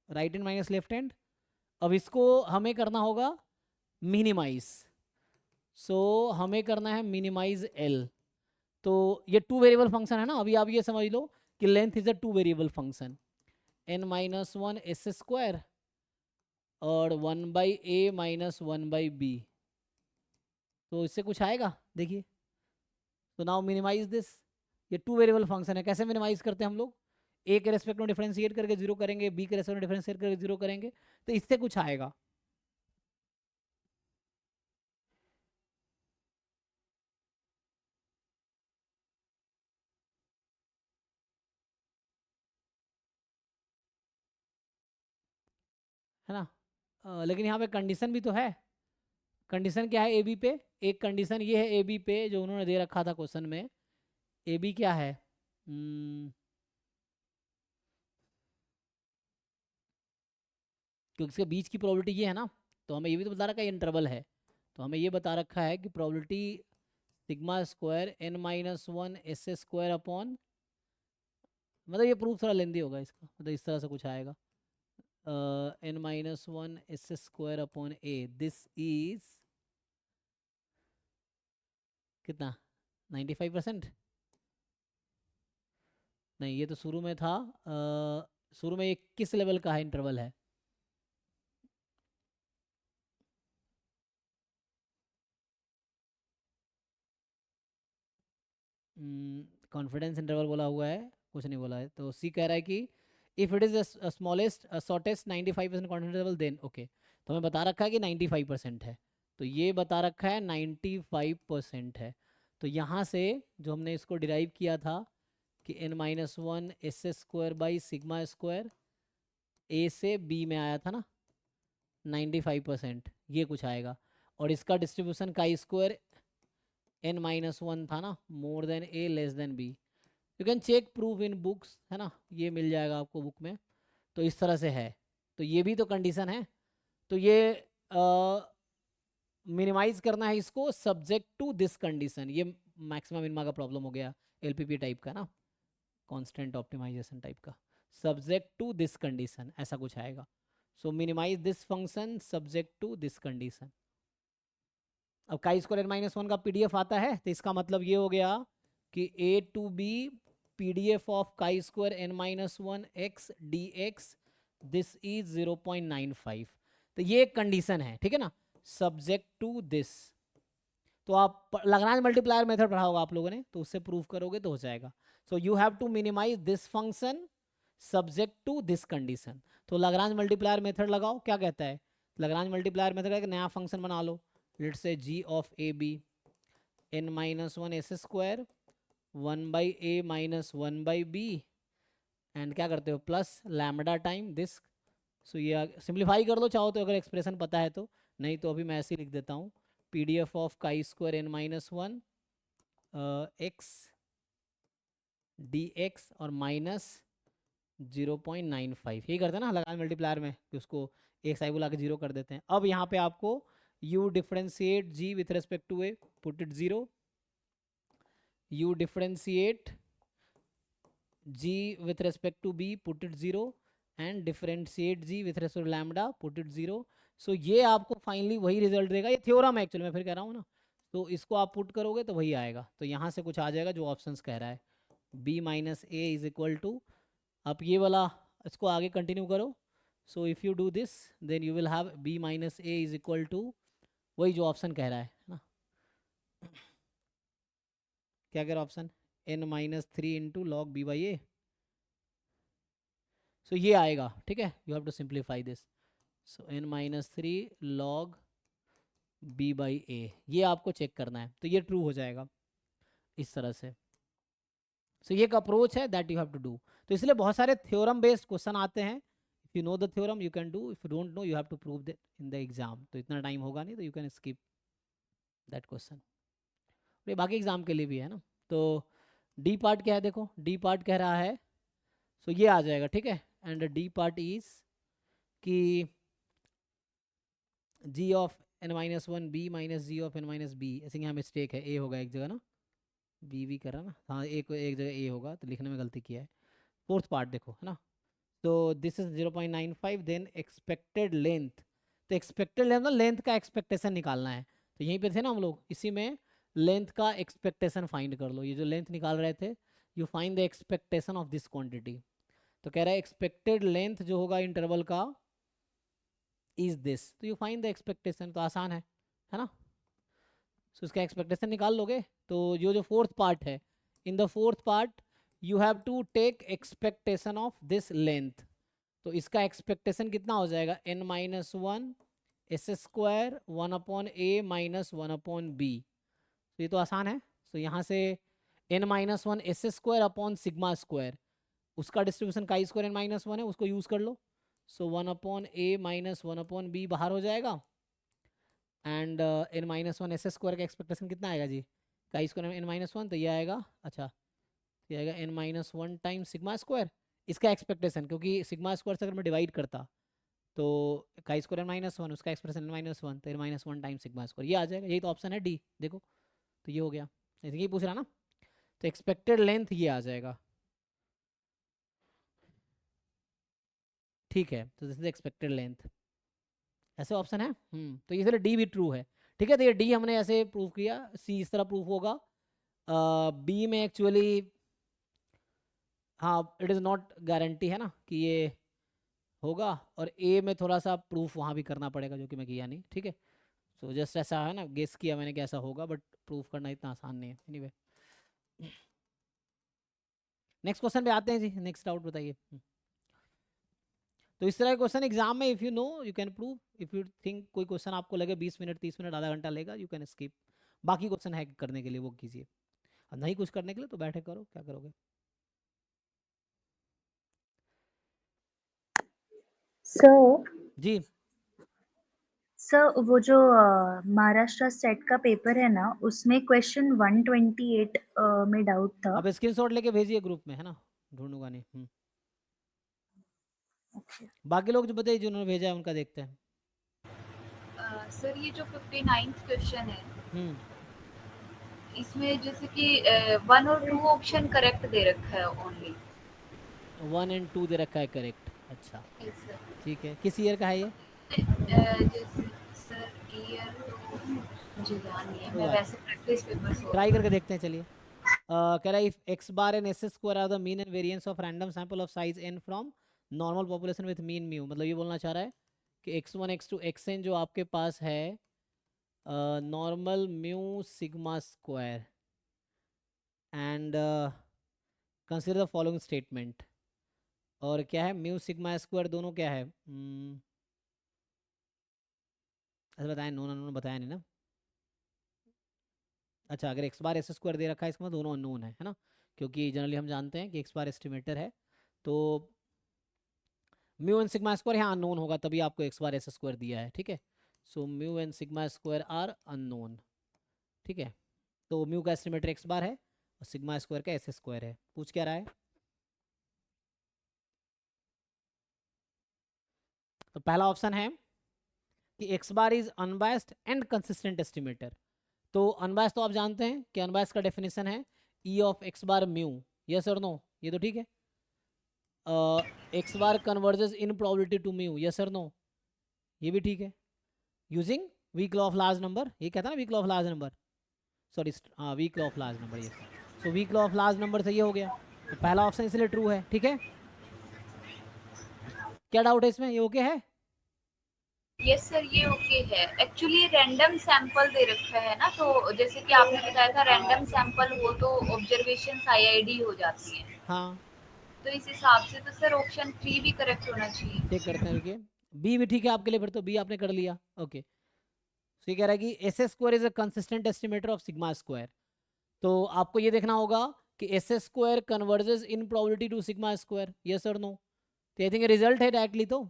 right hand minus left hand. अब इसको हमें करना होगा मिनिमाइज, सो हमें करना है मिनिमाइज l। तो ये टू वेरिएबल फंक्शन है ना, अभी आप ये समझ लो कि length is a two variable function, n-1 s square और 1/a माइनस 1/b। तो इससे कुछ आएगा देखिए। तो नाउ मिनिमाइज दिस, ये टू वेरिएबल फंक्शन है, कैसे मिनिमाइज करते हैं हम लोग, ए के रेस्पेक्ट में डिफरेंशिएट करके जीरो करेंगे, बी के रेस्पेक्ट में डिफरेंशिएट करके जीरो करेंगे, तो इससे कुछ आएगा। है ना, लेकिन यहाँ पे कंडीशन भी तो है। कंडीशन क्या है ए बी पे, एक कंडीशन ये है ए बी पे जो उन्होंने दे रखा था क्वेश्चन में। ए बी क्या है, क्योंकि इसके बीच की प्रोबेबिलिटी ये है ना, तो हमें ये भी तो बता रखा है इंटरवल है, तो हमें ये बता रखा है कि probability sigma square n-1 s square upon, मतलब ये प्रूफ थोड़ा लेंदी होगा इसका, मतलब इस तरह से कुछ आएगा n-1 s square upon a, this is कितना 95%। नहीं ये तो शुरू में था, शुरू में ये किस लेवल का है इंटरवल है, कॉन्फिडेंस इंटरवल बोला हुआ है, कुछ नहीं बोला है। तो सी कह रहा है कि if it is smallest shortest 95% confidence interval then okay. तो हमें बता रखा है कि 95% है, तो ये बता रखा है 95% है। तो यहाँ से जो हमने इसको डिराइव किया था कि n-1 s square by sigma square A से बी में आया था ना 95%, ये कुछ आएगा। और इसका डिस्ट्रीब्यूशन का स्क्वायर n-1 था ना, more than a less than b। You can check proof in books, है ना, ये मिल जाएगा आपको बुक में। तो इस तरह से है, तो ये भी तो कंडीशन है। तो ये मिनिमाइज करना है इसको सब्जेक्ट टू दिस कंडीशन। ये मैक्सिमम मिनिमा का प्रॉब्लम हो गया, एलपीपी टाइप का ना, कांस्टेंट ऑप्टिमाइजेशन टाइप का। सब्जेक्ट टू दिस कंडीशन ऐसा कुछ आएगा। So minimize this function subject to this condition. अब chi square n minus one का पीडीएफ आता है, तो इसका मतलब ये हो गया कि A to B PDF of chi square n minus one x d x this is 0.95। तो ये एक कंडीशन है, ठीक है ना, सब्जेक्ट टू दिस। तो आप लाग्रांज मल्टीप्लायर मेथड पढ़ा होगा आप लोगों ने, तो उससे प्रूव करोगे तो हो जाएगा। So you have to minimize this function subject to this condition. तो लाग्रांज मल्टीप्लायर मेथड लगाओ, क्या कहता है लाग्रांज मल्टीप्लायर मेथड, एक नया फंक्शन बना लो, let's say g of A B n minus one S square 1 by a minus 1 by b and क्या करते हो plus lambda time this. So ये सिंप्लीफाई कर लो चाहो तो, अगर एक्सप्रेशन पता है तो, नहीं तो अभी मैं ऐसे ही लिख देता हूँ, pdf of chi square n minus one x d x और माइनस 0.95। यही करते हैं ना लगान मल्टीप्लायर में, कि उसको एक साइड बुला के 0 कर देते हैं। अब यहाँ पे आपको u differentiate g with respect to a, put it 0, u differentiate g with respect to b, put it 0, and differentiate g with respect to lambda, put it 0। सो ये आपको फाइनली वही रिजल्ट देगा। ये थ्योरम है एक्चुअली, मैं फिर कह रहा हूँ ना, तो इसको आप पुट करोगे तो वही आएगा। तो यहाँ से कुछ आ जाएगा जो ऑप्शंस कह रहा है, b minus A is equal to, आप ये वाला इसको आगे कंटिन्यू करो। So if you do this then you will have b minus A is equal to वही जो ऑप्शन कह रहा है ना, क्या कह रहा है option, n minus three into log B by A. So ये आएगा, ठीक है, you have to simplify this. So n minus three log b by A, ये आपको चेक करना है, तो ये ट्रू हो जाएगा इस तरह से। सो ये एक अप्रोच है that you have to do. तो इसलिए बहुत सारे थ्योरम बेस्ड क्वेश्चन आते हैं। If you know the theorem you can do, if you don't know you have to prove that in the exam. तो इतना टाइम होगा नहीं, तो you can skip that question. ये बाकी एग्जाम के लिए भी है ना। तो डी पार्ट क्या है, देखो डी पार्ट कह रहा है, सो ये आ जाएगा, ठीक है, एंड डी पार्ट इज कि g of n minus one B minus G of n minus B, ऐसे यहाँ मिस्टेक है, a होगा एक जगह ना, b कर रहा ना, हाँ एक जगह a होगा, तो लिखने में गलती किया है। फोर्थ पार्ट देखो है ना, तो this is 0.95, then expected length. तो एक्सपेक्टेड लेंथ ना, लेंथ का एक्सपेक्टेशन निकालना है। तो यहीं पे थे ना हम लोग, इसी में लेंथ का एक्सपेक्टेशन फाइंड कर लो। ये जो लेंथ निकाल रहे थे, you find the expectation of this quantity. तो कह रहा है एक्सपेक्टेड लेंथ जो होगा इंटरवल का इज दिस, तो यू फाइंड द एक्सपेक्टेशन। तो आसान है ना, सो इसका एक्सपेक्टेशन निकाल लोगे। तो जो फोर्थ पार्ट है, in the fourth part you have to take expectation of this length. तो इसका एक्सपेक्टेशन कितना हो जाएगा, n minus one S square 1 upon A minus 1 upon B. तो ये तो आसान है। तो यहाँ से n minus one S square upon sigma square, उसका distribution chi square n minus one है, उसको यूज़ कर लो। So 1 upon A minus 1 upon B बाहर हो जाएगा, and n minus one S square का एक्सपेक्टेशन कितना आएगा जी, chi square n minus one, तो ये आएगा, अच्छा ये आएगा n minus one time sigma square. इसका एक्सपेक्टेशन, क्योंकि सिग्मा स्क्वायर से अगर मैं डिवाइड करता तो काई स्क्वायर n माइनस वन, उसका एक्सप्रेशन n माइनस वन, तो n minus one time sigma square, ये आ जाएगा। यही तो ऑप्शन है डी, देखो तो ये हो गया, यही पूछ रहा ना। तो एक्सपेक्टेड लेंथ ये आ जाएगा, ठीक है, तो दिस इज एक्सपेक्टेड लेंथ, ऐसे ऑप्शन है। तो इसलिए डी भी ट्रू है, ठीक है। तो ये डी हमने ऐसे प्रूव किया, सी इस तरह प्रूफ होगा, बी में एक्चुअली हाँ इट इज़ नॉट गारंटी है ना कि ये होगा, और ए में थोड़ा सा प्रूफ वहाँ भी करना पड़ेगा, जो कि मैं किया नहीं, ठीक है। सो जस्ट ऐसा है ना, गेस किया मैंने कि ऐसा होगा, बट प्रूफ करना इतना आसान नहीं है। एनीवे नेक्स्ट क्वेश्चन पे आते हैं जी, नेक्स्ट डाउट बताइए। तो इस तरह के क्वेश्चन एग्जाम में if you know you can prove, if you think कोई क्वेश्चन आपको लगे 20 मिनट 30 मिनट आधा घंटा लेगा, यू कैन स्किप। बाकी क्वेश्चन है करने के लिए वो कीजिए, और नहीं कुछ करने के लिए तो बैठे करो, क्या करोगे। जी सर वो जो महाराष्ट्र सेट का पेपर है ना, उसमें क्वेश्चन 128 में डाउट था। अब स्क्रीनशॉट लेके भेजिए ग्रुप में, है ना, ढूंढूंगा नहीं। बाकी लोग जो बताइए जिन्होंने भेजा है उनका देखते हैं। सर ये जो 59th क्वेश्चन है इसमें जैसे कि 1 और 2 ऑप्शन करेक्ट दे रखा है ओनली। 1 और 2 दे रखा है करेक्ट। अच्छा यस सर। ठीक है, किस ईयर का है ये? जैसे सर ईयर तो मुझे याद नहीं है, कोई मैं बात वैसे प्रैक्टिस पेपर सोल्व ट्राई करके देखते हैं, चलिए। कह रहा है if X bar and S square are the mean and variance of random sample of size N from normal population with mean mu, मतलब ये बोलना चाह रहा है कि x1 x2 xn जो आपके पास है normal mu sigma square and consider the following statement. और क्या है म्यू सिग्मा स्क्वायर दोनों क्या है? ऐसा बताया नोन अननोन बताया नहीं ना। अच्छा अगर एक्स बार एस स्क्वायर दे रखा है इसका मतलब दोनों अननोन है ना, क्योंकि जनरली हम जानते हैं कि एक्स बार एस्टिमेटर है तो म्यू एंड सिग्मा स्क्वायर यहाँ अननोन होगा, तभी आपको एक्स बार एस स्क्वायर दिया है। ठीक है, so mu and sigma square are unknown. ठीक है, तो म्यू का एस्टिमेटर एक्स बार है और सिग्मा स्क्वायर का एस स्क्वायर है। पूछ क्या रहा है? तो पहला ऑप्शन है कि X bar is unbiased and consistent estimator. तो अनबायस्ड तो आप जानते हैं कि अनबायस्ड का डेफिनेशन है E of X bar mu, yes और नो, ये तो ठीक है। X bar converges in probability to mu, yes और नो, ये भी ठीक है। Using weak law of large number, ये कहता है ना weak law of large number, sorry हाँ weak law of large number, yes. So weak law of large number से ये हो गया, तो पहला ऑप्शन इसलिए ट्रू है। ठीक है, क्या डाउट है इसमें, ये ओके है? यस सर ये ओके है। एक्चुअली रैंडम सैंपल दे रखा है ना, तो जैसे कि आपने बताया था रैंडम सैंपल वो तो ऑब्जर्वेशन आईआईडी हो जाती है, हाँ तो इस हिसाब से तो सर ऑप्शन 3 भी करेक्ट होना चाहिए। चेक करते हैं, रुकिए। बी भी ठीक है आपके लिए, फिर तो बी आपने कर लिया। ओके, तो ये कह रहा है कि S square is a consistent estimator of sigma square. तो आपको ये देखना होगा कि S square converges in probability to sigma square, yes और नो। तो आई थिंक रिजल्ट है डायरेक्टली, तो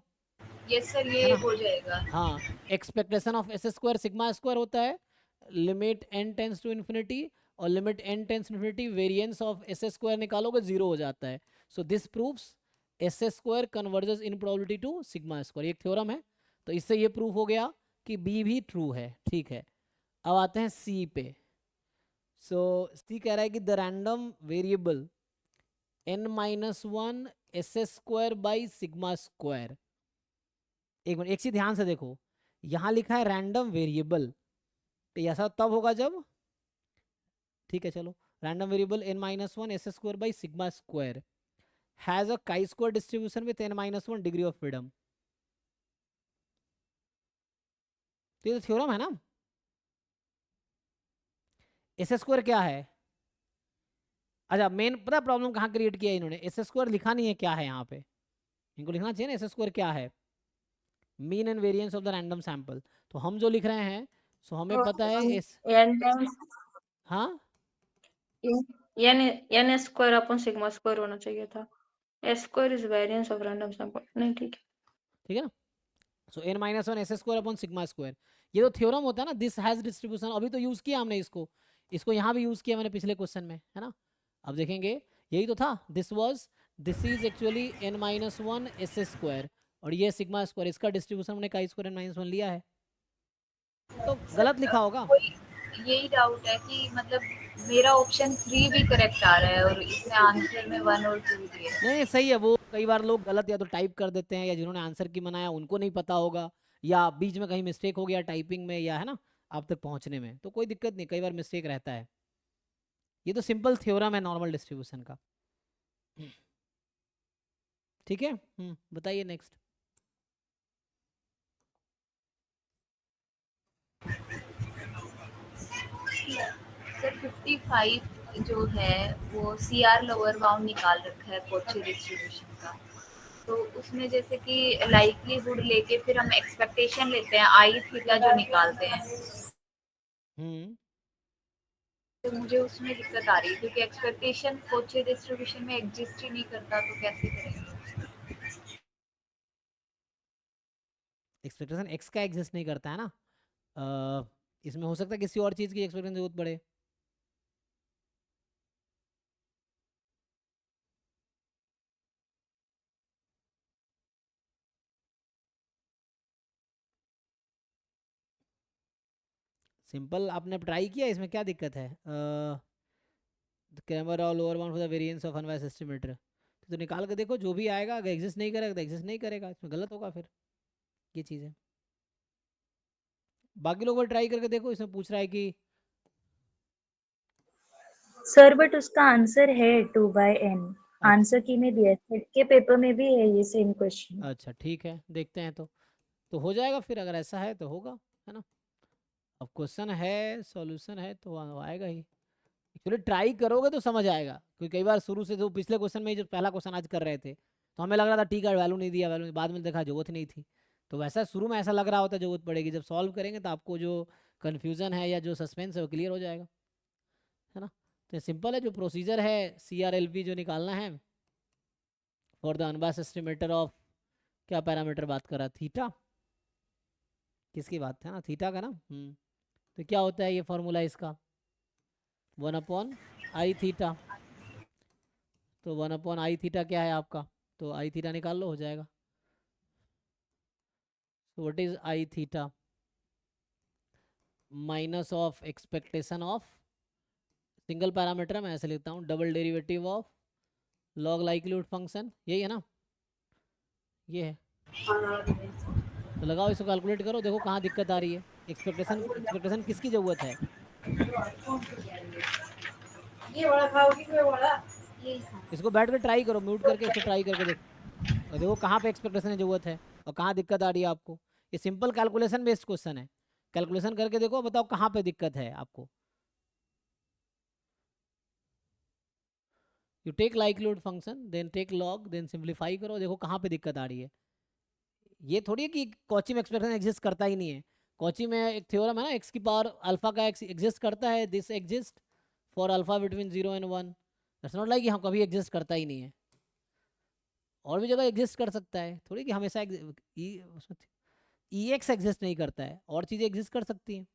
यस सर है ये ना। हो जाएगा। हाँ, expectation of S square sigma square होता है limit n tends to infinity, और limit n tends infinity variance of S square निकालोगे जीरो हो जाता है। So this proves S square converges in probability to sigma square, एक theorem है। तो इससे ये प्रूफ हो गया कि बी भी ट्रू है। ठीक है, अब आते हैं सी पे। सो सी कह रहा है कि the random variable n minus one S square by sigma square. एक मिनट, एक चीज ध्यान से देखो, यहां लिखा है रैंडम वेरिएबल, तो ऐसा तब होगा जब, ठीक है चलो, random variable n minus one S square by sigma square has a chi square distribution with n minus one degree of freedom. तो ये तो थ्योरम है ना। एस स्क्वायर क्या है? अच्छा मेन पता प्रॉब्लम कहाँ क्रिएट किया इन्होंने, एस स्क्वायर लिखा नहीं है क्या है यहाँ पे, इनको लिखना चाहिए ना एस स्क्वायर क्या है, mean and variance of the random sample. तो हम जो लिख रहे हैं, सो हमें पता है इस, n टाइम्स हाँ n square upon sigma square होना चाहिए था। s square is variance of random sample, नहीं ठीक है। ठीक है ना। सो n minus one S square upon sigma square, ये तो थ्योरम होता है ना, दिस हैज डिस्ट्रीब्यूशन, अभी तो यूज किया हमने इसको, इसको यहाँ भी यूज किया मैंने पिछले क्वेश्चन में, है ना। अब देखेंगे, यही तो था, this is actually n minus one S square, और ये सिग्मा स्क्वायर, इसका डिस्ट्रीब्यूशन हमने काई स्क्वायर n माइनस वन लिया है, तो सर गलत लिखा होगा। कोई यही डाउट है कि मतलब मेरा ऑप्शन 3 भी करेक्ट आ रहा है और इसमें आंसर में 1 और 2 दिए हैं। नहीं सही है, वो कई बार लोग गलत या तो टाइप कर देते हैं, या जिन्होंने आंसर की बनाया उनको नहीं पता होगा, या बीच में कहीं मिस्टेक हो गया टाइपिंग में, या है ना आप तक पहुंचने में, तो कोई दिक्कत नहीं, कई बार मिस्टेक रहता है। ये तो सिंपल थ्योरम है नॉर्मल डिस्ट्रीब्यूशन का। ठीक है, बताइए नेक्स्ट। सर 55 जो है वो सी आर लोअर बाउंड निकाल रखा है कोची डिस्ट्रीब्यूशन का, तो उसमें जैसे कि लाइकलीहुड लेके फिर हम एक्सपेक्टेशन लेते हैं आई थीटा जो निकालते हैं, हम्म तो मुझे उसमें दिक्कत आ रही है क्योंकि एक्सपेक्टेशन कोची डिस्ट्रीब्यूशन में एग्जिस्ट ही नहीं करता, तो कैसे करेंगे? एक्सपेक्टेशन एक्स का एग्जिस्ट नहीं करता है ना, इसमें हो सकता है किसी और चीज़ की एक्सपेक्टेशन जरूरत पड़े। सिंपल आपने ट्राई किया, इसमें क्या दिक्कत है? क्रैमर और lower bound for the variance of unwise estimator, तो निकाल के देखो, जो भी आएगा अगर एग्जिस्ट नहीं करेगा तो एग्जिस्ट नहीं करेगा, इसमें गलत होगा फिर ये चीज़ है। बाकी लोग ट्राई करके देखो, इसमें पूछ रहा है कि सर बट उसका आंसर है 2/n, आंसर की में दिया है, सेट के पेपर में भी है ये सेम क्वेश्चन। अच्छा ठीक है, देखते हैं तो हो जाएगा फिर, अगर ऐसा है तो होगा, है ना। अब क्वेश्चन है, सॉल्यूशन है तो आएगा ही। एक्चुअली ट्राई करोगे तो समझ आएगा, क्योंकि कई बार शुरू से जो पिछले क्वेश्चन में जो पहला क्वेश्चन आज कर रहे थे तो हमें लग रहा था ठीक है वैल्यू नहीं दिया, वैल्यू बाद में देखा जरूरत नहीं थी। तो वैसा शुरू में ऐसा लग रहा होता जरूरत पड़ेगी, जब सॉल्व करेंगे तो आपको जो कन्फ्यूजन है या जो सस्पेंस है वो क्लियर हो जाएगा, है ना। तो सिंपल है, जो प्रोसीजर है CRLP जो निकालना है for the unbiased estimator of, क्या पैरामीटर बात कर रहा, थीटा, किसकी बात है ना, थीटा का ना। तो क्या होता है ये फॉर्मूला इसका, 1/i थीटा। तो 1/i थीटा क्या है आपका, तो i थीटा निकाल लो, हो जाएगा। तो what is i theta, minus of expectation of single parameter, मैं ऐसे लिखता हूँ double derivative of log likelihood function, यही है ना, ये है। तो लगाओ इसको, कैलकुलेट करो, देखो कहाँ दिक्कत आ रही है। एक्सपेक्टेशन किसकी ज़रूरत है, इसको बैठ कर ट्राई करो, म्यूट करके इसको ट्राई करके देखो, और देखो कहाँ पे एक्सपेक्टेशन की ज़रूरत है और कहाँ दिक्कत आ रही है आपको। ये सिंपल कैलकुलेशन बेस्ड क्वेश्चन है, कैलकुलेशन करके देखो, बताओ कहाँ पे दिक्कत है आपको। You take likelihood function, then take log, then simplify करो, देखो कहाँ पे दिक्कत आ रही है। ये थोड़ी है कि कॉची में एक्सपेक्टेशन एग्जिस्ट करता ही नहीं है। कॉची में एक थ्योरम है ना, एक्स की पावर अल्फा का एक्स एग्जिस्ट करता है, this exist for alpha between 0 and 1। That's not like हम कभी एग्जिस्ट करता ही नहीं है, और भी जगह एग्जिस्ट कर सकता है, थोड़ी कि हमेशा EX एग्जिस्ट नहीं करता है, और चीज़ें एग्जिस्ट कर सकती हैं।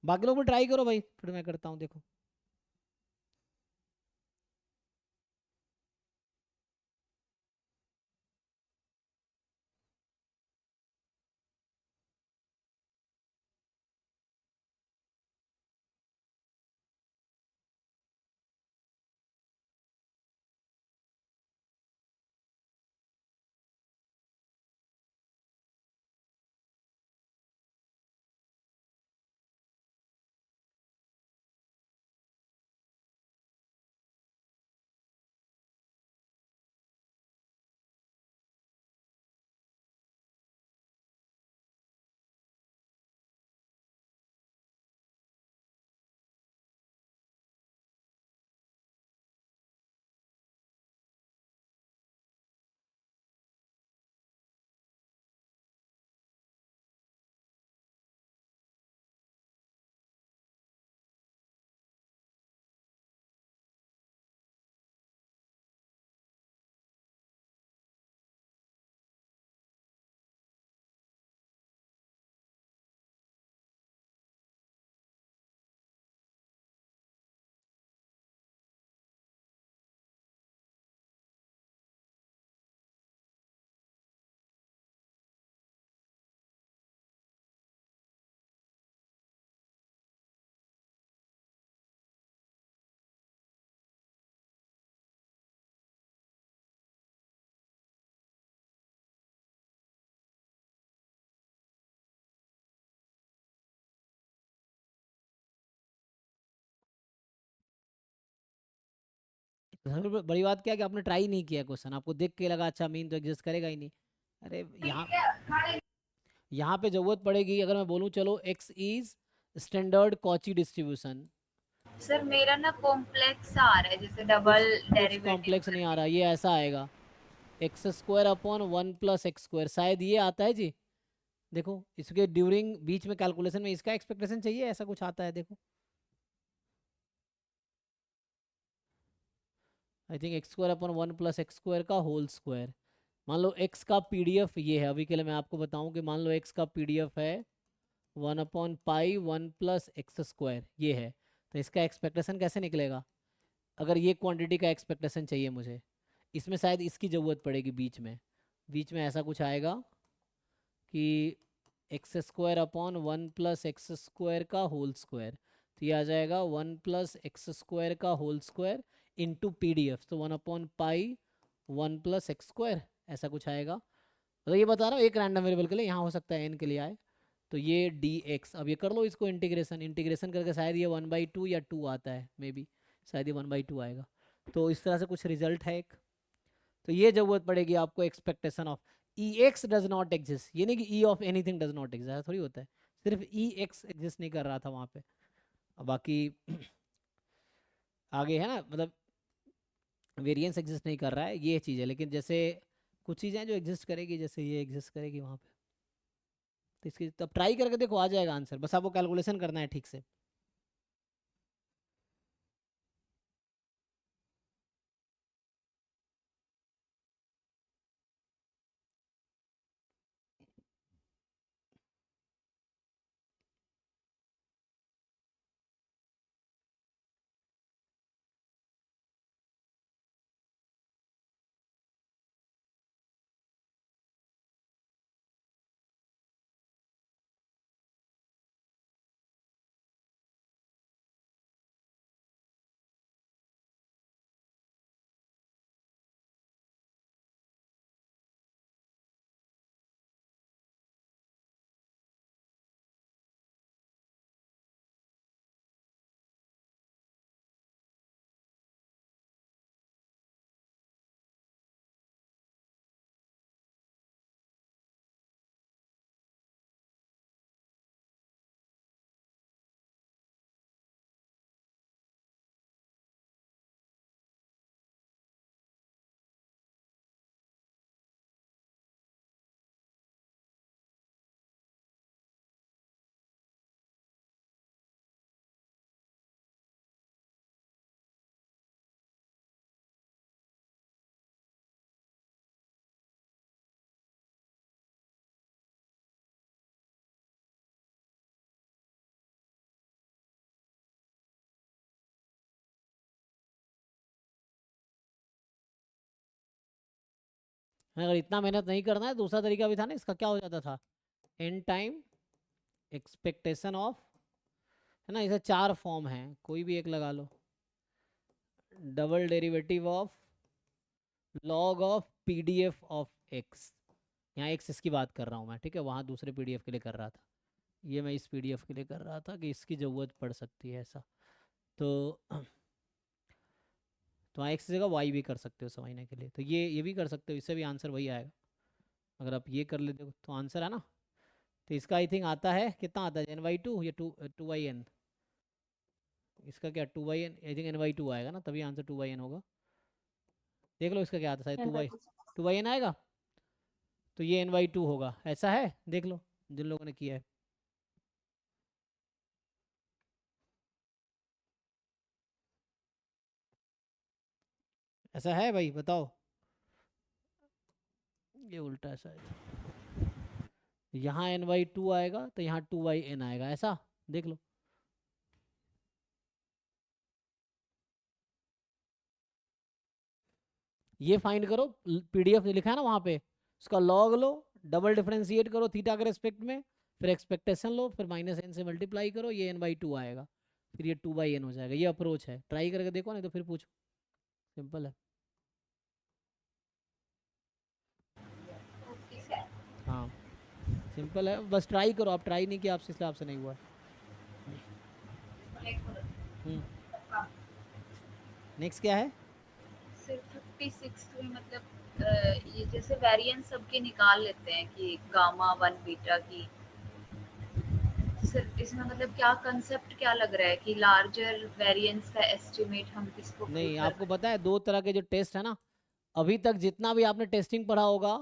बाकी लोग भी ट्राई करो भाई, फिर मैं करता हूँ, देखो। तो सबसे बड़ी बात क्या है कि आपने ट्राई नहीं किया क्वेश्चन, आपको देख के लगा अच्छा मीन तो एग्जिस्ट करेगा ही नहीं। अरे यहाँ पे जरूरत पड़ेगी, अगर मैं बोलूँ चलो x is standard Cauchy distribution. Sir मेरा ना कॉम्प्लेक्स आ रहा है, जैसे डबल कुछ डेरिवेटिव कॉम्प्लेक्स नहीं आ रहा, ये ऐसा आएगा x² / 1 + x², शायद ये आता है जी। देखो इसके ड्यूरिंग बीच में कैलकुलेशन में इसका एक्सपेक्टेशन चाहिए, ऐसा कुछ आता है, देखो आई थिंक x² / 1 + x² का होल स्क्वायर। मान लो x का PDF ये है, अभी के लिए मैं आपको बताऊं कि मान लो x का PDF है 1/π 1 + x², ये है। तो इसका एक्सपेक्टेशन कैसे निकलेगा, अगर ये क्वांटिटी का एक्सपेक्टेशन चाहिए मुझे, इसमें शायद इसकी ज़रूरत पड़ेगी बीच में ऐसा कुछ आएगा कि x square upon 1 plus x square का होल स्क्वायर, तो ये आ जाएगा 1 प्लस एक्स स्क्वायर का होल स्क्वायर इंटू PDF, तो 1 upon pi 1 plus x square, ऐसा कुछ आएगा। मतलब ये बता रहा हूँ एक रैंडम वेरिएबल के लिए, यहाँ हो सकता है n के लिए आए, तो ये dx, अब ये कर लो इसको इंटीग्रेशन करके शायद ये 1/2 या 2 आता है, मे बी शायद ये 1/2 आएगा। तो इस तरह से कुछ रिजल्ट है एक। तो ये ज़रूरत पड़ेगी आपको expectation of EX does not exist, ये नहीं कि E of anything does not exist, ऐसा थोड़ी होता है, सिर्फ EX एग्जिस्ट नहीं कर रहा था वहाँ पे, बाकी आगे है ना, मतलब वेरिएंस एग्जिस्ट नहीं कर रहा है, ये चीज़ है। लेकिन जैसे कुछ चीज़ें हैं जो एग्जिस्ट करेगी, जैसे ये एग्जिस्ट करेगी वहाँ पे, तो इसकी तब ट्राई करके देखो, आ जाएगा आंसर, बस आपको कैलकुलेशन करना है ठीक से। अगर इतना मेहनत नहीं करना है, दूसरा तरीका भी था ना इसका, क्या हो जाता था, n टाइम एक्सपेक्टेशन ऑफ, है ना, इसे 4 फॉर्म हैं, कोई भी एक लगा लो, double derivative of log of PDF of x, यहाँ x इसकी बात कर रहा हूँ मैं, ठीक है, वहाँ दूसरे PDF के लिए कर रहा था, ये मैं इस PDF के लिए कर रहा था कि इसकी ज़रूरत पड़ सकती है ऐसा, तो वहाँ x की जगह y भी कर सकते हो समझने के लिए, तो ये भी कर सकते हो, इससे भी आंसर वही आएगा अगर आप ये कर लेते हो तो आंसर है ना। तो इसका आई थिंक आता है, कितना आता है, n/2 या 2/n, इसका क्या 2/n, आई थिंक n/2 आएगा ना, तभी आंसर 2/n होगा। देख लो इसका क्या आता है, शायद 2/n आएगा, तो ये n/2 होगा, ऐसा है, देख लो जिन लोगों ने किया है। ऐसा है भाई, बताओ, ये उल्टा है शायद, यहाँ n/2 आएगा तो यहाँ 2/n आएगा, ऐसा देख लो। ये फाइंड करो, PDF लिखा है ना वहाँ पे, उसका लॉग लो, डबल डिफरेंशिएट करो थीटा के रेस्पेक्ट में, फिर एक्सपेक्टेशन लो, फिर -n से मल्टीप्लाई करो, ये n/2 आएगा, फिर ये 2/n हो जाएगा। ये अप्रोच है, ट्राई करके देखो, नहीं तो फिर पूछो, सिंपल है। हाँ सिंपल है, बस ट्राई करो, आप ट्राई नहीं किया आपसे, इसलिए आपसे नहीं हुआ। नेक्स्ट क्या है, सिर्फ 56 में मतलब ये जैसे वेरिएंस सबके निकाल लेते हैं कि गामा 1 बीटा की, सिर्फ इसमें मतलब क्या कंसेप्ट क्या लग रहा है कि लार्जर वेरिएंस का एस्टिमेट हम किसको नहीं आपको पता है, 2 तरह के जो टेस्ट है ना, अभी तक जितना भी आपने टेस्टिंग पढ़ा होगा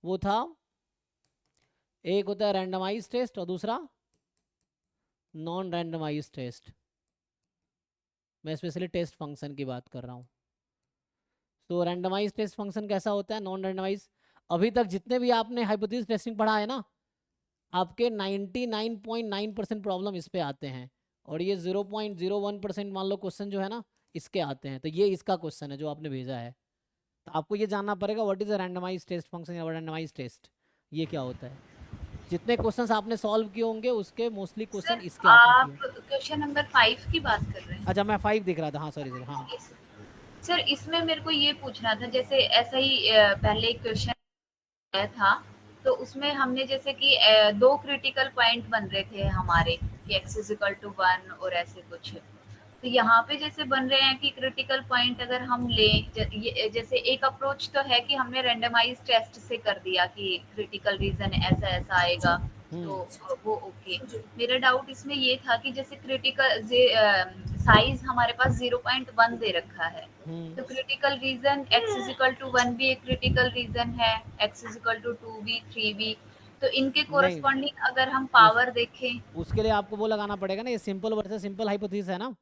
वो था, एक होता है रैंडमाइज टेस्ट और दूसरा नॉन रैंडमाइज टेस्ट। मैं स्पेशली टेस्ट फंक्शन की बात कर रहा हूँ। तो रैंडमाइज टेस्ट फंक्शन कैसा होता है, नॉन रैंडमाइज, अभी तक जितने भी आपने हाइपोथेसिस टेस्टिंग पढ़ा है ना, आपके 99.9% प्रॉब्लम इस पे आते हैं, और ये 0.01% मान लो क्वेश्चन जो है ना इसके आते हैं, तो ये इसका क्वेश्चन है जो आपने भेजा है, तो आपको ये जानना पड़ेगा what is a randomized test function या रैंडमाइज्ड टेस्ट, ये क्या होता है। जितने क्वेश्चंस आपने सॉल्व किए होंगे उसके मोस्टली क्वेश्चन सर इसके आपने आप किए। क्वेश्चन नंबर 5 की बात कर रहे हैं? अच्छा मैं 5 दिख रहा था, हाँ सॉरी सॉरी, हाँ सर इसमें मेरे को ये पूछना था, जैसे ऐसा ही पहले एक क्वेश्चन आया था, तो उसमें हमने जैसे कि दो क्रिटिकल पॉइंट बन रहे थे हमारे कि x इज इक्वल टू 1 और ऐसे कुछ। तो यहाँ पे जैसे बन रहे हैं कि क्रिटिकल पॉइंट अगर हम लें, जैसे एक अप्रोच तो है कि हमने रैंडमाइज टेस्ट से कर दिया कि क्रिटिकल रीजन ऐसा ऐसा आएगा, तो वो ओके। मेरा डाउट इसमें ये था कि जैसे क्रिटिकल साइज हमारे पास 0.1 दे रखा है, तो critical region x is equal to 1 भी एक क्रिटिकल रीजन है, x इज इक्वल टू 2 भी, 3 भी, तो इनके कोरस्पॉन्डिंग अगर हम पावर देखें, उसके लिए आपको वो लगाना पड़ेगा ना, ये सिंपल वर्सेस सिंपल हाइपोथेसिस है ना।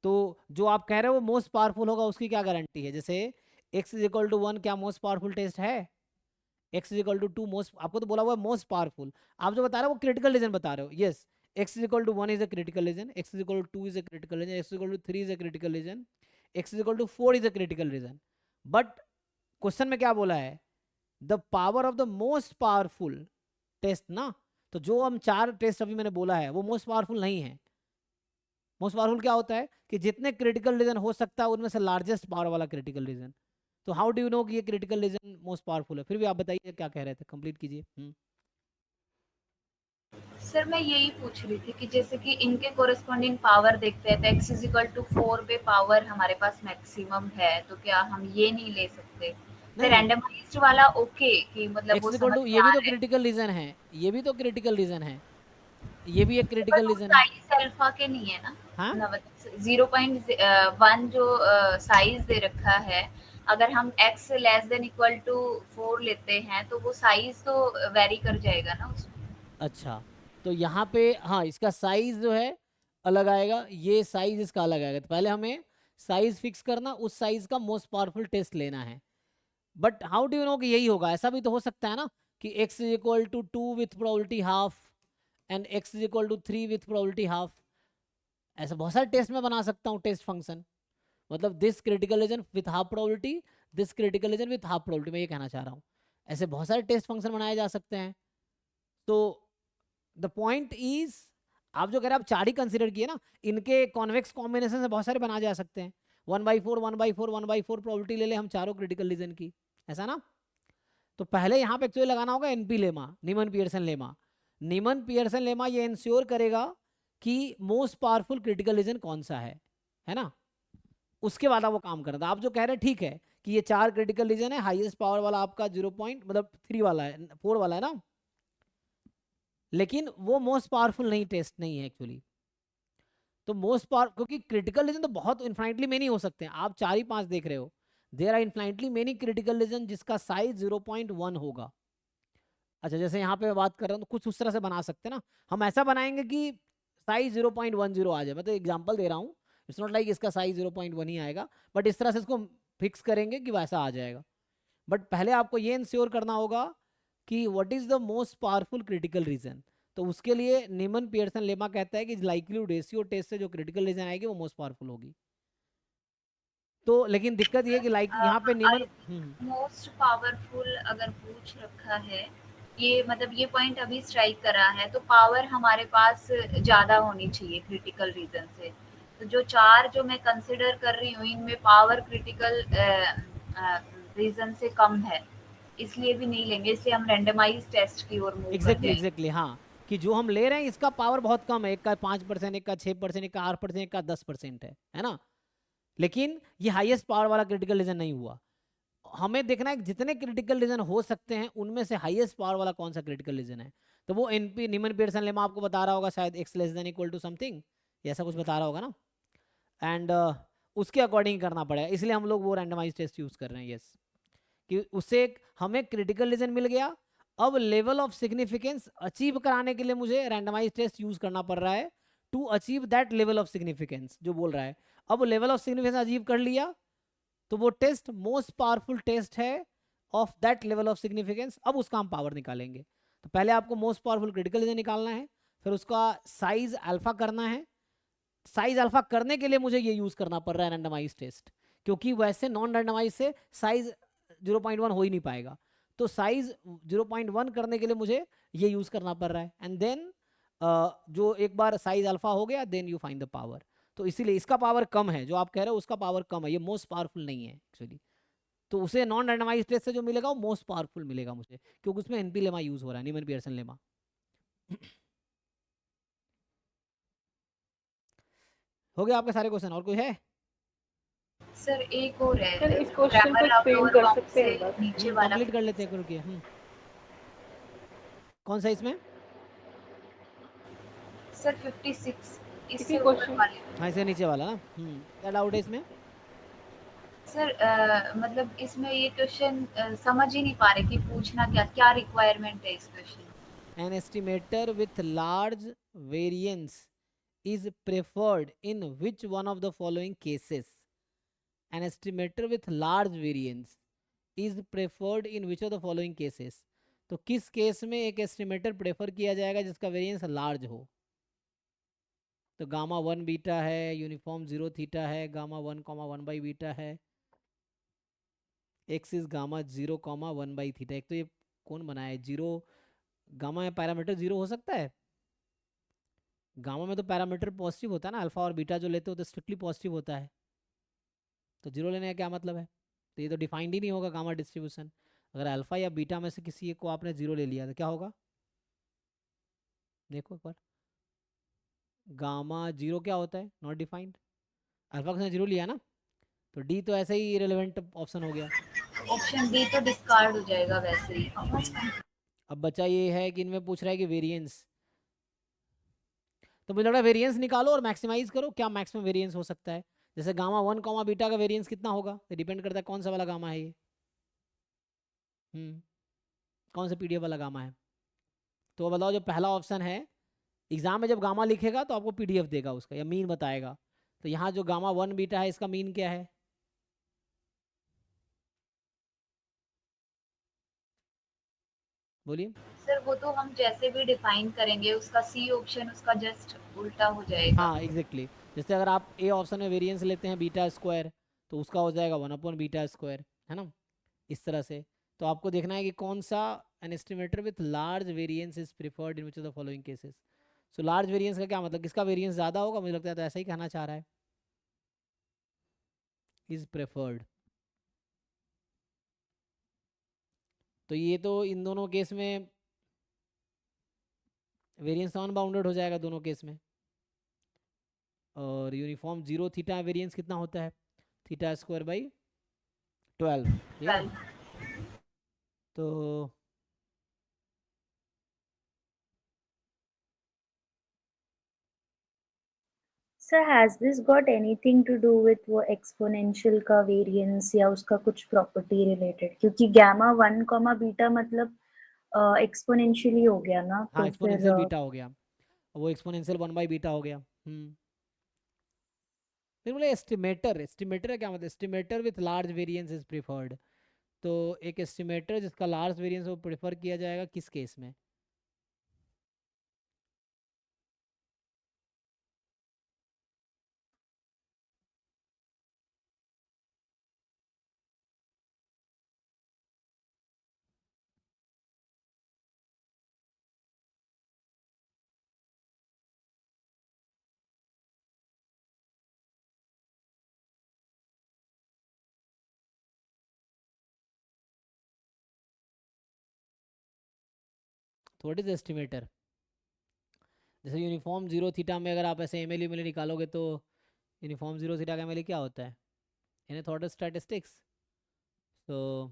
तो जो आप कह रहे हो वो मोस्ट पावरफुल होगा, उसकी क्या गारंटी है। जैसे x इज इक्वल टू 1 क्या मोस्ट पावरफुल टेस्ट है, x is equal to 2 most, आपको तो बोला हुआ है मोस्ट पावरफुल, आप जो बता रहे हो वो क्रिटिकल रीजन बता रहे हो। Yes, x is equal to 1 is a critical region, x is equal to 2 is a critical region, x is equal to 3 is a critical region, x is equal to 4 is a critical region. But question में क्या बोला है, the power of the most powerful test ना। तो जो हम 4 test अभी मैंने बोला है वो मोस्ट पावरफुल नहीं है। मोस्ट पावरफुल क्या होता है कि जितने क्रिटिकल रीजन हो सकता है उनमें से लार्जेस्ट पावर वाला क्रिटिकल रीजन। तो हाउ डू यू नो कि ये क्रिटिकल रीजन मोस्ट पावरफुल है। फिर भी आप बताइए क्या कह रहे थे, कंप्लीट कीजिए। सर मैं यही पूछ रही थी कि जैसे कि इनके कोरस्पॉन्डिंग पावर देखते हैं, तो x इज इक्वल टू 4 पे पावर हमारे पास मैक्सिमम है, तो क्या हम ये नहीं ले सकते? तो नहीं रैंडमाइज्ड वाला ओके कि मतलब वो x इक्वल समझ टू, में ये भी आ तो रहा है। क्रिटिकल रीजन है, ये भी तो क्रिटिकल रीजन है, ये भी एक बट क्रिटिकल वो रीजन है। साइज अल्फा के नहीं है ना, हाँ 0.1 जो साइज दे रखा है, अगर हम x less than equal to 4 लेते हैं तो वो साइज तो वेरी कर जाएगा ना उसमें। अच्छा, तो यहाँ पे हाँ इसका साइज जो है अलग आएगा, ये साइज इसका अलग आएगा। तो पहले हमें साइज फिक्स करना, उस साइज का मोस्ट पावरफुल टेस्ट लेना है। But how do you know कि यही होगा, ऐसा भी तो हो सकता है ना कि x is equal to 2 with probability half and x is equal to 3 with probability half. ऐसा बहुत सारे टेस्ट में बना सकता हूँ टेस्ट फंक्शन, मतलब this critical region with half probability, this critical region with half probability, मैं ये कहना चाह रहा हूँ। ऐसे बहुत सारे टेस्ट फंक्शन बनाए जा सकते हैं। तो द पॉइंट इज, आप जो कह रहे हैं आप 4 ही कंसिडर किए ना, इनके कॉन्वेक्स कॉम्बिनेशन से बहुत सारे बनाए जा सकते हैं। 1/4 1/4 1/4 प्रोबेबिलिटी ले ले हम चारों क्रिटिकल रीजन की, ऐसा ना। तो पहले यहाँ पे एक्चुअली लगाना होगा एनपी लेमा, नीमन पियर्सन लेमा। नीमन पियर्सन लेमा ये इंश्योर करेगा कि मोस्ट पावरफुल क्रिटिकल रीजन कौन सा है ना। उसके बाद आप वो काम करता। आप जो कह रहे हैं ठीक है कि ये 4 क्रिटिकल रीजन है, हाईएस्ट पावर वाला आपका 0 पॉइंट मतलब 3 वाला है, 4 वाला है ना, लेकिन वो मोस्ट पावरफुल नहीं टेस्ट नहीं है एक्चुअली। तो मोस्ट पावर, क्योंकि क्रिटिकल रीजन तो बहुत इन्फाइनेटली मेनी हो सकते हैं, आप 4 ही 5 देख रहे हो। There are infinitely many critical region जिसका साइज 0.1 होगा। अच्छा जैसे यहाँ पे मैं बात कर रहा हूँ तो कुछ उस तरह से बना सकते हैं ना, हम ऐसा बनाएंगे कि साइज 0.10 आ जाए। मैं तो एग्जांपल दे रहा हूँ, इट्स नॉट लाइक इसका साइज 0.1 ही आएगा, बट इस तरह से इसको फिक्स करेंगे कि वैसा आ जाएगा। बट पहले आपको ये इंश्योर करना होगा कि what is the most powerful critical reason. तो उसके लिए नीमन पियर्सन लेमा कहता है कि लाइक्लीहुड रेशियो टेस्ट से जो क्रिटिकल रीजन आएगी वो मोस्ट पावरफुल होगी। तो लेकिन दिक्कत ये है कि लाइक यहाँ पे नीमन मोस्ट पावरफुल अगर पूछ रखा है, ये मतलब ये पॉइंट अभी स्ट्राइक करा है, तो पावर हमारे पास ज्यादा होनी चाहिए क्रिटिकल रीजन से। तो जो 4 जो मैं कंसिडर कर रही हूँ इनमें पावर क्रिटिकल रीजन से कम है, इसलिए भी नहीं लेंगे, इसलिए हम रैंडमाइज टेस्ट की ओर मूव कर जाएंगे। एग्जैक्टली हाँ, कि जो हम ले रहे हैं इसका पावर बहुत कम है, एक का 5%, एक का 6%, एक का 8%, एक का 10% है ना। लेकिन ये हाईएस्ट पावर वाला क्रिटिकल रीजन नहीं हुआ। हमें देखना है कि जितने क्रिटिकल रीजन हो सकते हैं उनमें से हाईएस्ट पावर वाला कौन सा क्रिटिकल रीजन है। तो वो एनपी नीमन पियर्सन लेमा आपको बता रहा होगा शायद x less than equal to something, ऐसा कुछ बता रहा होगा ना। एंड उसके अकॉर्डिंग करना पड़ेगा, इसलिए हम लोग वो रैंडमाइज टेस्ट यूज कर रहे हैं। यस, कि उससे हमें क्रिटिकल रीजन मिल गया। अब लेवल ऑफ सिग्निफिकेंस अचीव कराने के लिए मुझे रैंडमाइज टेस्ट यूज करना पड़ रहा है to achieve that level of significance जो बोल रहा है। अब लेवल ऑफ सिग्निफिकेंस अचीव कर लिया तो वो टेस्ट मोस्ट पावरफुल टेस्ट है of that level of significance. अब उसका हम पावर निकालेंगे। तो पहले आपको मोस्ट पावरफुल क्रिटिकल रीजन निकालना है, फिर उसका साइज अल्फा करना है। साइज अल्फा करने के लिए मुझे ये यूज करना पड़ रहा है रैंडमाइज टेस्ट, क्योंकि वैसे नॉन रैंडमाइज से साइज 0.1 हो ही नहीं पाएगा। तो साइज 0.1 करने के लिए मुझे ये यूज करना पड़ रहा है, एंड देन जो एक बार साइज अल्फा हो गया then you find the power. तो इसीलिए इसका पावर कम है, जो आप कह रहे हो उसका पावर कम है, ये मोस्ट पावरफुल नहीं है एक्चुअली। तो उसे नॉन रैंडमाइज टेस्ट से जो मिलेगा वो मोस्ट पावरफुल मिलेगा मुझे, क्योंकि उसमें एनपी लेमा यूज हो रहा है, न्यूमैन पियर्सन लेमा। हो गया आपके सारे क्वेश्चन, और कोई है? सर एक और है, सर इस क्वेश्चन को grammar of एक्सप्लेन lower कर bound सकते से हैं बस? नीचे वाला कंप्लीट कर लेते हैं, रुकिए। कौन सा इसमें? सर 56 इससे किसी ऊपर क्वेश्चन वाले। हाँ, इसके नीचे वाला ना। क्या डाउट है इसमें? सर मतलब इसमें ये क्वेश्चन समझ ही नहीं पा रहे कि पूछना क्या क्या रिक्वायरमेंट है इस question. An estimator with large variance is preferred in which one of the following cases? An estimator with large variance is preferred in which of the following cases? तो किस केस में एक एस्टिमेटर प्रेफर किया जाएगा जिसका variance large हो? तो gamma 1 beta है, यूनिफॉर्म 0 थीटा है, गामा 1 1 बाई बीटा है, x is gamma 0 1 by theta. एक तो ये कौन बनाया है? 0 गामा में पैरामीटर 0 हो सकता है? गामा में तो पैरामीटर पॉजिटिव होता है ना, अल्फा और बीटा जो लेते हो तो स्ट्रिक्टली पॉजिटिव होता है, तो 0 लेने का क्या मतलब है? तो ये तो डिफाइंड ही नहीं होगा गामा डिस्ट्रीब्यूशन। अगर अल्फा या बीटा में से किसी एक को आपने 0 ले लिया तो क्या होगा? देखो एक बार, गामा 0 क्या होता है? Not defined. अल्फा का 0 लिया ना, तो डी तो ऐसे ही इरेलेवेंट ऑप्शन हो गया। ऑप्शन डी तो डिस्कार्ड हो जाएगा वैसे ही। अब बचा ये है कि इनमें पूछ रहा है कि वेरिएंस, तो मुझे लग रहा है वेरिएंस निकालो और मैक्सिमाइज करो, क्या मैक्सिमम वेरिएंस हो सकता है। जैसे गामा 1 बीटा का वेरिएंस कितना होगा, तो डिपेंड करता है कौन सा वाला गामा है ये। कौन सा पीडीएफ वाला गामा है। तो बताओ, जो पहला ऑप्शन है, एग्जाम में जब गामा लिखेगा तो आपको पीडीएफ देगा उसका या मीन बताएगा। तो यहाँ जो गामा 1 बीटा है इसका मीन क्या है? बोलिए। सर वो तो हम जैसे भी डिफाइन करेंगे उसका सी ऑप्शन उसका जस्ट उल्टा हो जाएगा। हाँ एग्जैक्टली, जैसे अगर आप ए ऑप्शन में वेरिएंस लेते हैं बीटा स्क्वायर, तो उसका हो जाएगा 1 बीटा स्क्वायर, है ना, इस तरह से। तो आपको देखना है कि कौन सा an estimator with large variance is preferred in which of the following cases. So large variance का क्या मतलब, किसका वेरिएंस ज़्यादा होगा? मुझे लगता है तो ऐसा ही कहना चाह रहा है, इज प्रेफर्ड। तो ये तो इन दोनों केस में वेरिएंस अनबाउंडेड हो जाएगा दोनों केस में। और यूनिफॉर्म 0 थीटा वेरिएंस कितना होता है? Theta square by 12। तो sir has this got anything to do with वो एक्सपोनेंशियल का वेरिएंस या उसका कुछ प्रॉपर्टी रिलेटेड? क्योंकि गामा 1 कॉमा बीटा मतलब एक्सपोनेंशियली हो गया ना, हाँ, तो एक्सपोनेंशियल फिर बीटा हो गया, वो एक्सपोनेंशियल 1 बाई बीटा हो गया। फिर बोले एस्टिमेटर, एस्टिमेटर का क्या मतलब? Estimator with large variance is preferred. तो एक एस्टिमेटर जिसका लार्ज वेरिएंस वो प्रेफर किया जाएगा किस केस में? तो व्हाट इज एस्टिमेटर? जैसे यूनिफॉर्म 0 थीटा में अगर आप ऐसे एम एल निकालोगे तो यूनिफॉर्म 0 थीटा का एम क्या होता है? In thought statistics. तो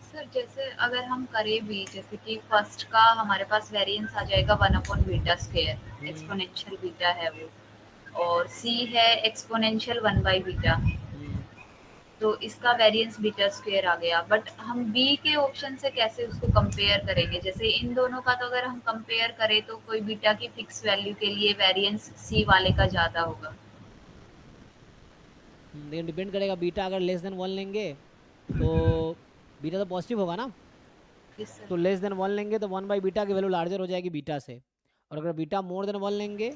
सर जैसे अगर हम करें भी, जैसे कि फर्स्ट का हमारे पास वेरिएंस आ जाएगा 1 बीटा स्क्वायर, एक्सपोनेंशियल बीटा है वो, और सी है एक्सपोनेंशियल 1 बाई बीटा, तो इसका वेरिएंस बीटा स्क्वायर आ गया। बट हम बी के ऑप्शन से कैसे उसको कंपेयर करेंगे? जैसे इन दोनों का तो अगर हम कंपेयर करें तो कोई बीटा की फिक्स वैल्यू के लिए वेरिएंस सी वाले का ज्यादा होगा। डिपेंड करेगा, बीटा अगर लेस देन 1 लेंगे तो बीटा तो पॉजिटिव होगा ना, तो लेस देन 1 लेंगे तो 1 बाई बीटा की वैल्यू लार्जर हो जाएगी बीटा से। और अगर बीटा मोर देन 1 लेंगे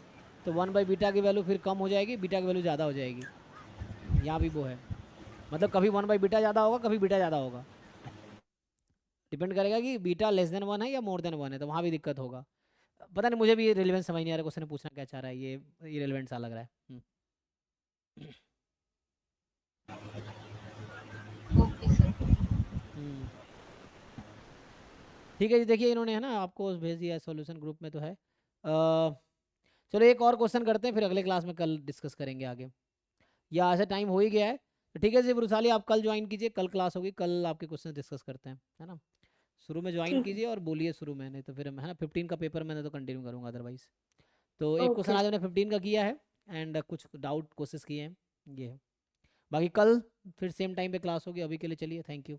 तो 1/β की वैल्यू फिर कम हो जाएगी, बीटा की वैल्यू ज़्यादा हो जाएगी। यहाँ भी वो है, मतलब कभी 1/β ज़्यादा होगा, कभी बीटा ज़्यादा होगा, डिपेंड करेगा कि बीटा लेस देन 1 है या मोर देन 1 है, तो वहाँ भी दिक्कत होगा। पता नहीं, मुझे भी ये रिलेवेंस समझ नहीं आ रहा क्वेश्चन पूछना क्या चाह रहा है, ये इरेलेवेंट सा लग रहा है। Okay sir. ठीक है जी, देखिए इन्होंने है ना आपको भेज दिया है, सॉल्यूशन ग्रुप में तो है। चलो एक और क्वेश्चन करते हैं, फिर अगले क्लास में कल डिस्कस करेंगे आगे, या ऐसे टाइम हो ही गया है। तो ठीक है जी वृषाली, आप कल ज्वाइन कीजिए, कल क्लास होगी, कल आपके क्वेश्चन डिस्कस करते हैं, है ना। शुरू में ज्वाइन ठीक है। कीजिए और बोलिए शुरू में, नहीं तो फिर है ना 15 का पेपर मैंने तो कंटिन्यू करूँगा अदरवाइज। तो एक क्वेश्चन ओके आज मैंने 15 का किया है एंड कुछ डाउट कोशिश किए हैं, ये है। बाकी कल फिर सेम टाइम पे क्लास होगी, अभी के लिए चलिए, थैंक यू।